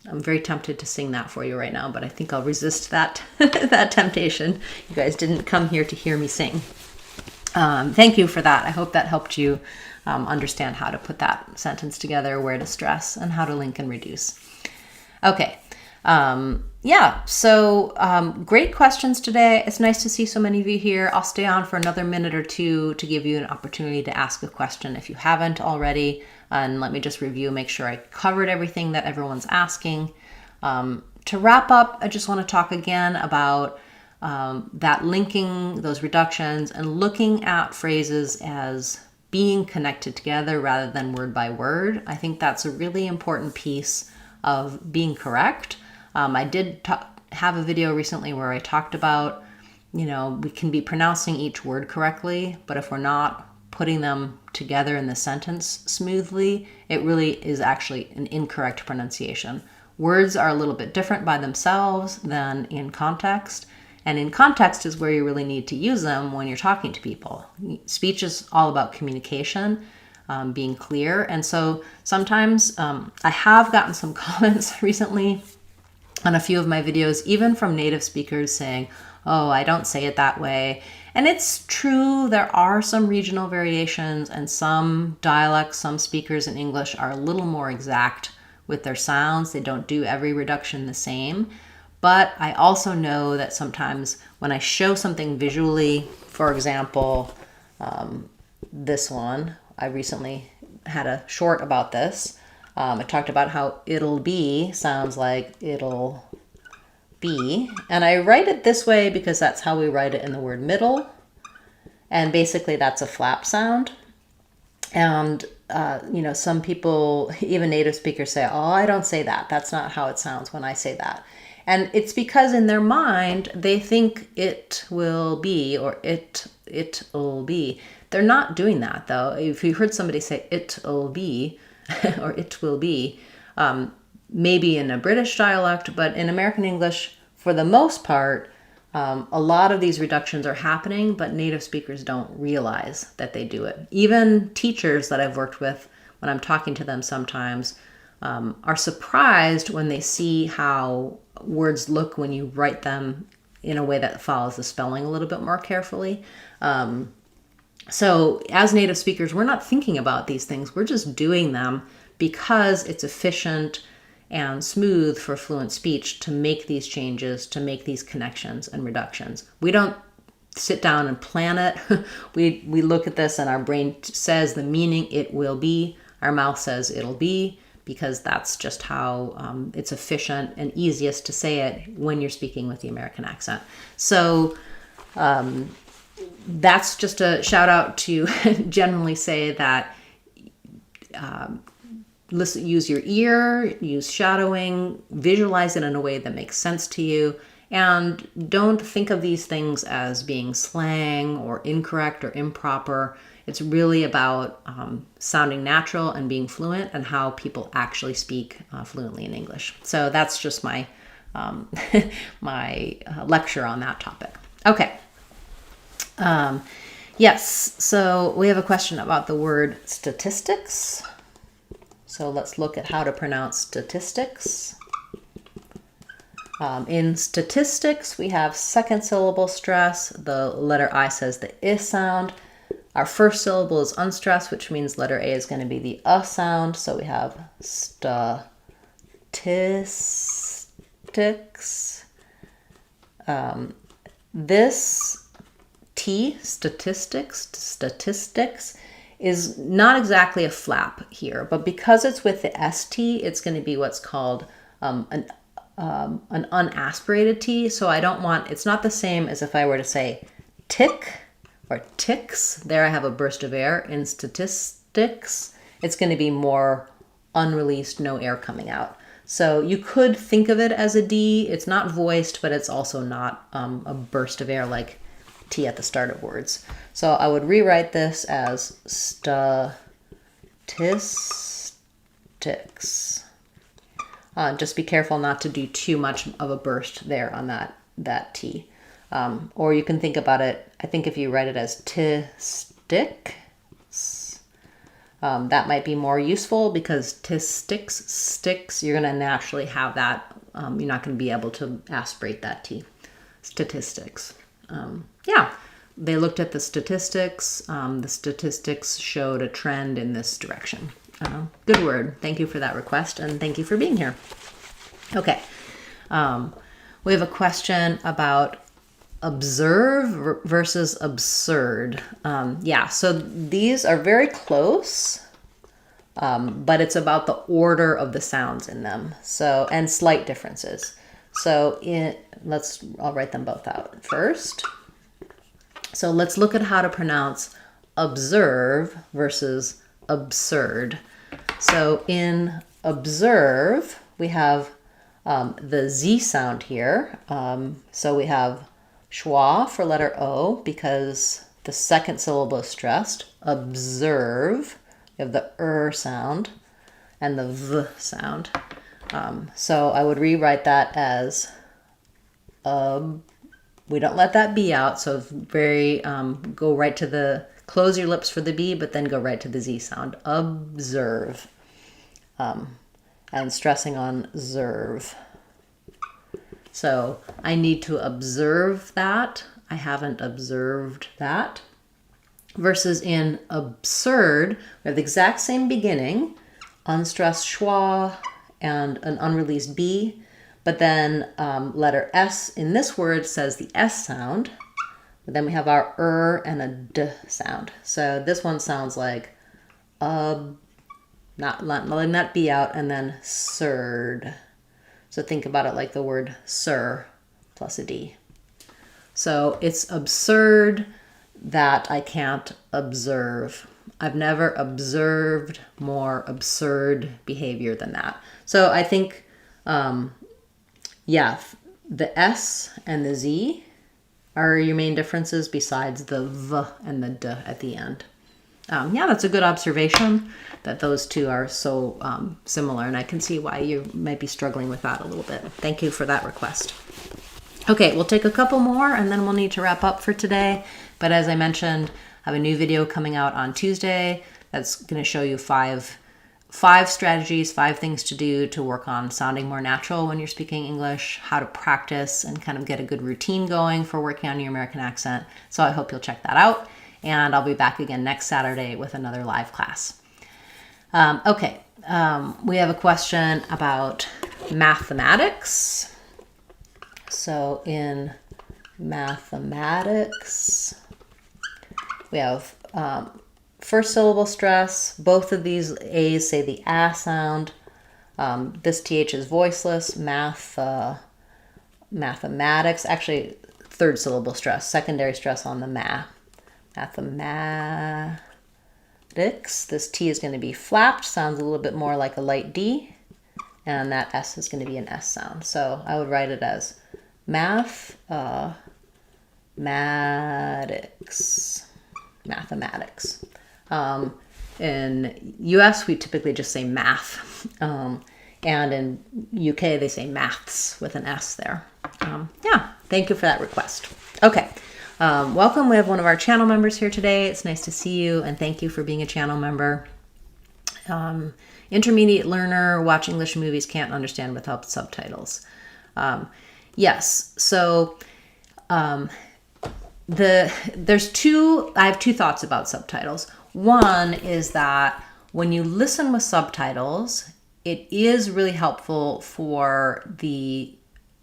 A: I'm very tempted to sing that for you right now, but I think I'll resist that that temptation. You guys didn't come here to hear me sing. Thank you for that. I hope that helped you understand how to put that sentence together, where to stress, and how to link and reduce. Okay. Great questions today. It's nice to see so many of you here. I'll stay on for another minute or two to give you an opportunity to ask a question if you haven't already. And let me just review, make sure I covered everything that everyone's asking. To wrap up, I just want to talk again about that linking, those reductions, and looking at phrases as being connected together rather than word by word. I think that's a really important piece of being correct. I did have a video recently where I talked about, we can be pronouncing each word correctly, but if we're not putting them together in the sentence smoothly, it really is actually an incorrect pronunciation. Words are a little bit different by themselves than in context. And in context is where you really need to use them when you're talking to people. Speech is all about communication, being clear. And so sometimes I have gotten some comments recently on a few of my videos, even from native speakers saying, oh, I don't say it that way. And it's true, there are some regional variations, and some dialects, some speakers in English are a little more exact with their sounds. They don't do every reduction the same. But I also know that sometimes when I show something visually, for example, this one, I recently had a short about this. I talked about how it'll be sounds like it'll be. And I write it this way because that's how we write it in the word middle. And basically that's a flap sound. And, some people, even native speakers say, oh, I don't say that. That's not how it sounds when I say that. And it's because in their mind, they think it will be, or it'll be. They're not doing that, though. If you heard somebody say it'll be, or it will be, maybe in a British dialect, but in American English, for the most part, a lot of these reductions are happening, but native speakers don't realize that they do it. Even teachers that I've worked with, when I'm talking to them sometimes, are surprised when they see how words look when you write them in a way that follows the spelling a little bit more carefully. So as native speakers, we're not thinking about these things. We're just doing them because it's efficient and smooth for fluent speech to make these changes, to make these connections and reductions. We don't sit down and plan it. we look at this and our brain says the meaning it will be. Our mouth says it'll be, because that's just how it's efficient and easiest to say it when you're speaking with the American accent. So that's just a shout out to generally say that listen, use your ear, use shadowing, visualize it in a way that makes sense to you, and don't think of these things as being slang or incorrect or improper. It's really about sounding natural and being fluent and how people actually speak fluently in English. So that's just my my lecture on that topic. Okay. Yes, so we have a question about the word statistics. So let's look at how to pronounce statistics. In statistics, we have second syllable stress. The letter I says the I sound. Our first syllable is unstressed, which means letter A is going to be the sound. So we have statistics. This T, statistics, is not exactly a flap here, but because it's with the ST, it's going to be what's called an unaspirated T. So I don't want, it's not the same as if I were to say tick or ticks. There I have a burst of air. In statistics, it's going to be more unreleased, no air coming out. So you could think of it as a D. It's not voiced, but it's also not a burst of air like T at the start of words. So I would rewrite this as statistics. Just be careful not to do too much of a burst there on that T. Or you can think about it, I think if you write it as sticks, that might be more useful, because sticks, you're going to naturally have that. You're not going to be able to aspirate that T. Statistics. Yeah, they looked at the statistics. The statistics showed a trend in this direction. Good word. Thank you for that request, and thank you for being here. Okay. We have a question about observe versus absurd. Yeah, so these are very close, but it's about the order of the sounds in them. So, and slight differences. So I'll write them both out first. So let's look at how to pronounce observe versus absurd. So in observe, we have the Z sound here. So we have schwa for letter O, because the second syllable is stressed. Observe. We have the sound and the V sound. So I would rewrite that as we don't let that B out, so very go right to the, close your lips for the B, but then go right to the Z sound. Observe. And stressing on observe. So I need to observe that. I haven't observed that. Versus in absurd, we have the exact same beginning, unstressed schwa and an unreleased B. But then letter S in this word says the S sound. But then we have our and a D sound. So this one sounds like not letting that B out, and then surd. So think about it like the word sir plus a D. So it's absurd that I can't observe. I've never observed more absurd behavior than that. So I think yeah, the S and the Z are your main differences besides the V and the D at the end. Yeah, that's a good observation that those two are so similar, and I can see why you might be struggling with that a little bit. Thank you for that request. Okay, we'll take a couple more and then we'll need to wrap up for today. But as I mentioned, I have a new video coming out on Tuesday that's going to show you five strategies, 5 things to do to work on sounding more natural when you're speaking English, how to practice and kind of get a good routine going for working on your American accent. So I hope you'll check that out. And I'll be back again next Saturday with another live class. Okay, we have a question about mathematics. So in mathematics, we have first syllable stress. Both of these A's say the ah sound. This TH is voiceless. Mathematics, actually third syllable stress, secondary stress on the mathematics. This T is going to be flapped, sounds a little bit more like a light D, and that S is going to be an S sound. So I would write it as mathematics. In US, we typically just say math. And in UK, they say maths with an S there. Yeah, thank you for that request. Okay, welcome. We have one of our channel members here today. It's nice to see you, and thank you for being a channel member. Intermediate learner, watch English movies, can't understand without subtitles. Yes, so I have two thoughts about subtitles. One is that when you listen with subtitles, it is really helpful for the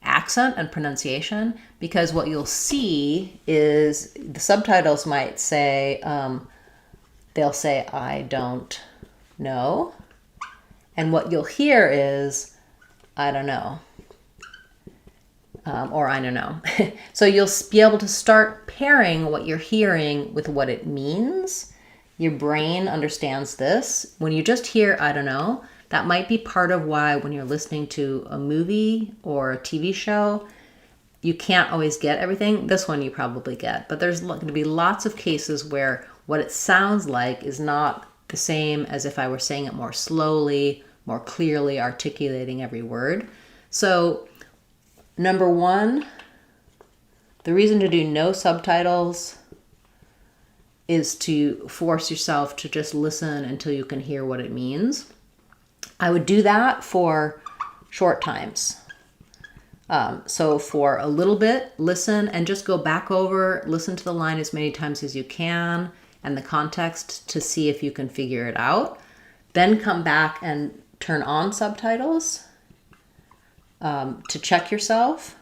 A: accent and pronunciation, because what you'll see is the subtitles might say, they'll say, I don't know. And what you'll hear is, I don't know. Or I don't know. So you'll be able to start pairing what you're hearing with what it means. Your brain understands this. When you just hear, I don't know, that might be part of why when you're listening to a movie or a TV show, you can't always get everything. This one you probably get, but there's going to be lots of cases where what it sounds like is not the same as if I were saying it more slowly, more clearly articulating every word. So number one, the reason to do no subtitles is to force yourself to just listen until you can hear what it means. I would do that for short times. So for a little bit, listen and just go back over, listen to the line as many times as you can and the context to see if you can figure it out. Then come back and turn on subtitles to check yourself.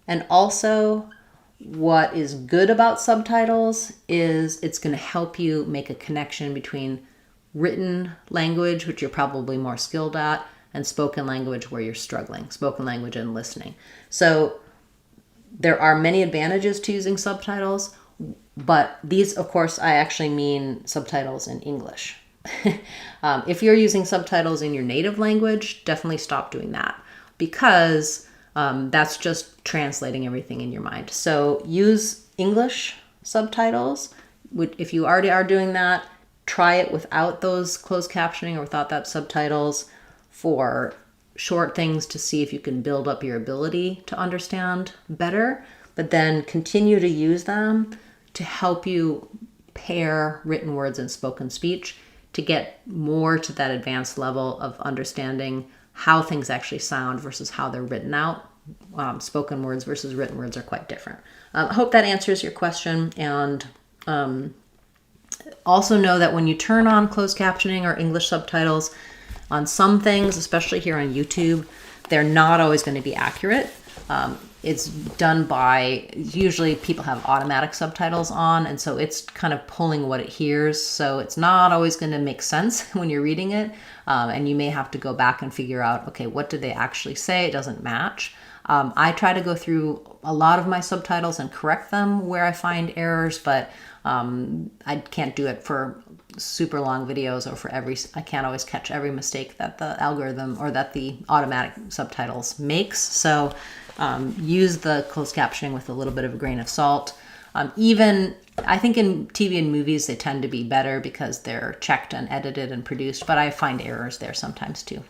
A: And also, what is good about subtitles is it's going to help you make a connection between written language, which you're probably more skilled at, and spoken language where you're struggling, spoken language and listening. So there are many advantages to using subtitles, but these, of course, I actually mean subtitles in English. If you're using subtitles in your native language, definitely stop doing that, because that's just translating everything in your mind. So use English subtitles. If you already are doing that, try it without those closed captioning or without that subtitles for short things to see if you can build up your ability to understand better, but then continue to use them to help you pair written words and spoken speech to get more to that advanced level of understanding how things actually sound versus how they're written out. Spoken words versus written words are quite different. I hope that answers your question. And also know that when you turn on closed captioning or English subtitles on some things, especially here on YouTube, they're not always going to be accurate. It's done by, usually people have automatic subtitles on, and so it's kind of pulling what it hears. So it's not always going to make sense when you're reading it. And you may have to go back and figure out, okay, what did they actually say? It doesn't match. I try to go through a lot of my subtitles and correct them where I find errors, but I can't do it for super long videos or for I can't always catch every mistake that the algorithm or that the automatic subtitles makes. So use the closed captioning with a little bit of a grain of salt. Even, I think in TV and movies, they tend to be better because they're checked and edited and produced, but I find errors there sometimes too.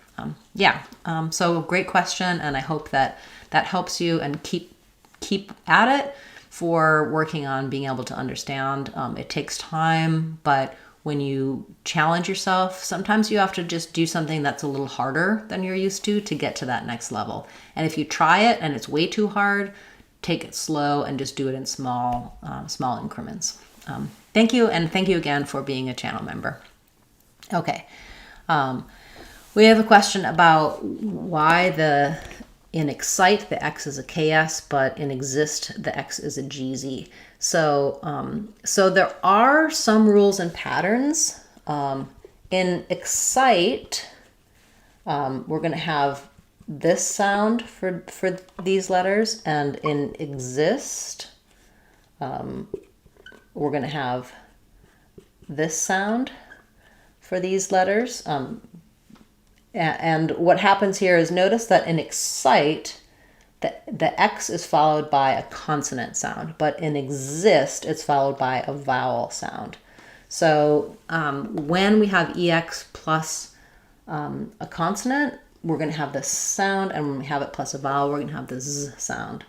A: So great question, and I hope that helps you, and keep at it for working on being able to understand. It takes time, but when you challenge yourself, sometimes you have to just do something that's a little harder than you're used to get to that next level. And if you try it and it's way too hard, take it slow and just do it in small increments. Thank you, and thank you again for being a channel member. Okay. We have a question about why in excite the X is a KS, but in exist the X is a GZ. So there are some rules and patterns. In excite, we're going to have this sound for these letters, and in exist, we're going to have this sound for these letters. And what happens here is, notice that in excite, the X is followed by a consonant sound, but in exist, it's followed by a vowel sound. So when we have EX plus a consonant, we're going to have this sound, and when we have it plus a vowel, we're going to have the Z sound.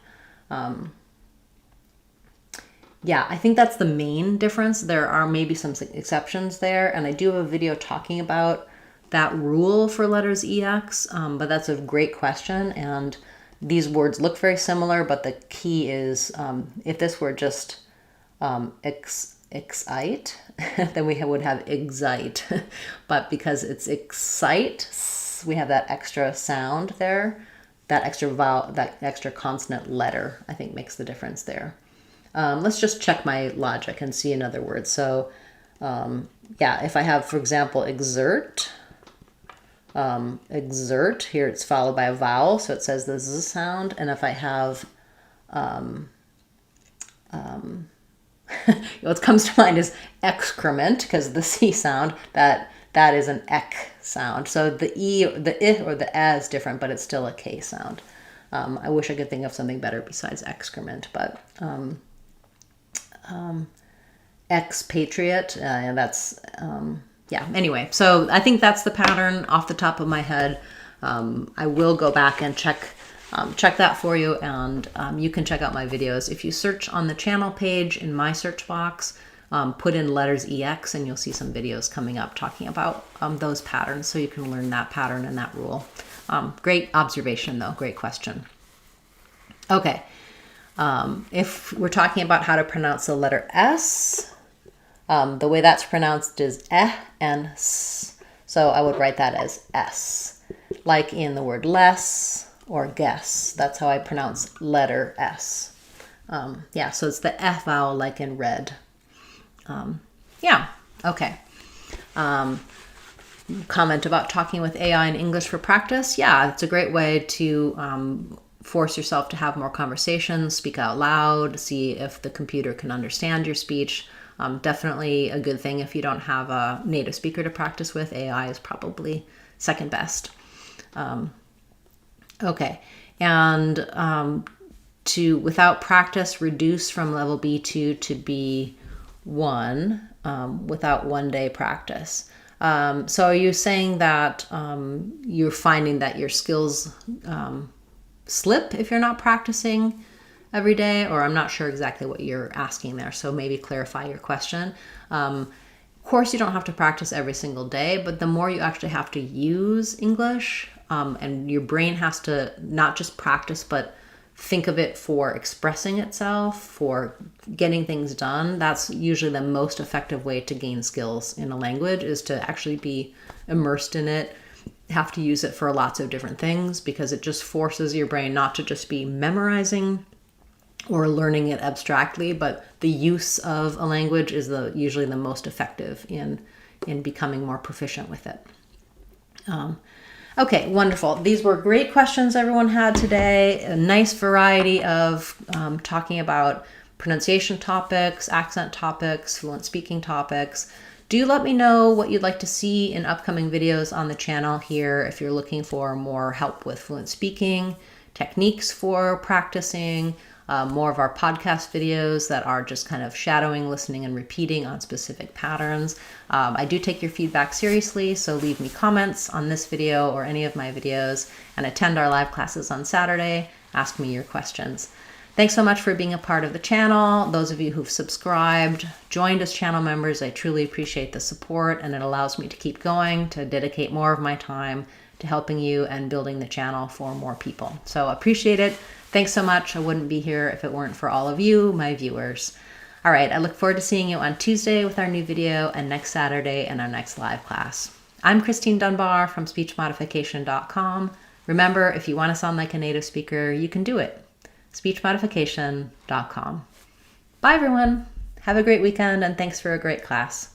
A: Yeah, I think that's the main difference. There are maybe some exceptions there, and I do have a video talking about that rule for letters EX, but that's a great question, and these words look very similar, but the key is if this were just excite, then we would have excite, but because it's excite, we have that extra sound there, that extra vowel, that extra consonant letter, I think makes the difference there. Let's just check my logic and see another word. So yeah, if I have, for example, exert, exert, here it's followed by a vowel, so it says the Z sound. And if I have, what comes to mind is excrement, because the C sound, that is an ek sound. So the E, the I or the A is different, but it's still a K sound. I wish I could think of something better besides excrement, but expatriate, that's, yeah, anyway, so I think that's the pattern off the top of my head. I will go back and check that for you, and you can check out my videos. If you search on the channel page in my search box, put in letters EX, and you'll see some videos coming up talking about those patterns, so you can learn that pattern and that rule. Great observation though, great question. Okay, if we're talking about how to pronounce the letter S, the way that's pronounced is eh and s. So I would write that as S, like in the word less or guess. That's how I pronounce letter S. Yeah, so it's the F vowel, like in red. Yeah, okay. Comment about talking with AI in English for practice. Yeah, it's a great way to force yourself to have more conversations, speak out loud, see if the computer can understand your speech. Definitely a good thing if you don't have a native speaker to practice with. AI is probably second best. Okay, and to, without practice, reduce from level B2 to B1 without 1 day practice. So are you saying that you're finding that your skills slip if you're not practicing every day? Or I'm not sure exactly what you're asking there, so maybe clarify your question. Of course, you don't have to practice every single day, but the more you actually have to use English, and your brain has to not just practice, but think of it for expressing itself, for getting things done. That's usually the most effective way to gain skills in a language, is to actually be immersed in it, have to use it for lots of different things, because it just forces your brain not to just be memorizing or learning it abstractly, but the use of a language is usually the most effective in becoming more proficient with it. Okay, wonderful. These were great questions everyone had today. A nice variety of talking about pronunciation topics, accent topics, fluent speaking topics. Do let me know what you'd like to see in upcoming videos on the channel here. If you're looking for more help with fluent speaking, techniques for practicing, more of our podcast videos that are just kind of shadowing, listening, and repeating on specific patterns. I do take your feedback seriously, so leave me comments on this video or any of my videos, and attend our live classes on Saturday. Ask me your questions. Thanks so much for being a part of the channel. Those of you who've subscribed, joined as channel members, I truly appreciate the support, and it allows me to keep going, to dedicate more of my time to helping you and building the channel for more people. So appreciate it. Thanks so much. I wouldn't be here if it weren't for all of you, my viewers. All right, I look forward to seeing you on Tuesday with our new video, and next Saturday in our next live class. I'm Christine Dunbar from speechmodification.com. Remember, if you want to sound like a native speaker, you can do it. speechmodification.com. Bye, everyone. Have a great weekend, and thanks for a great class.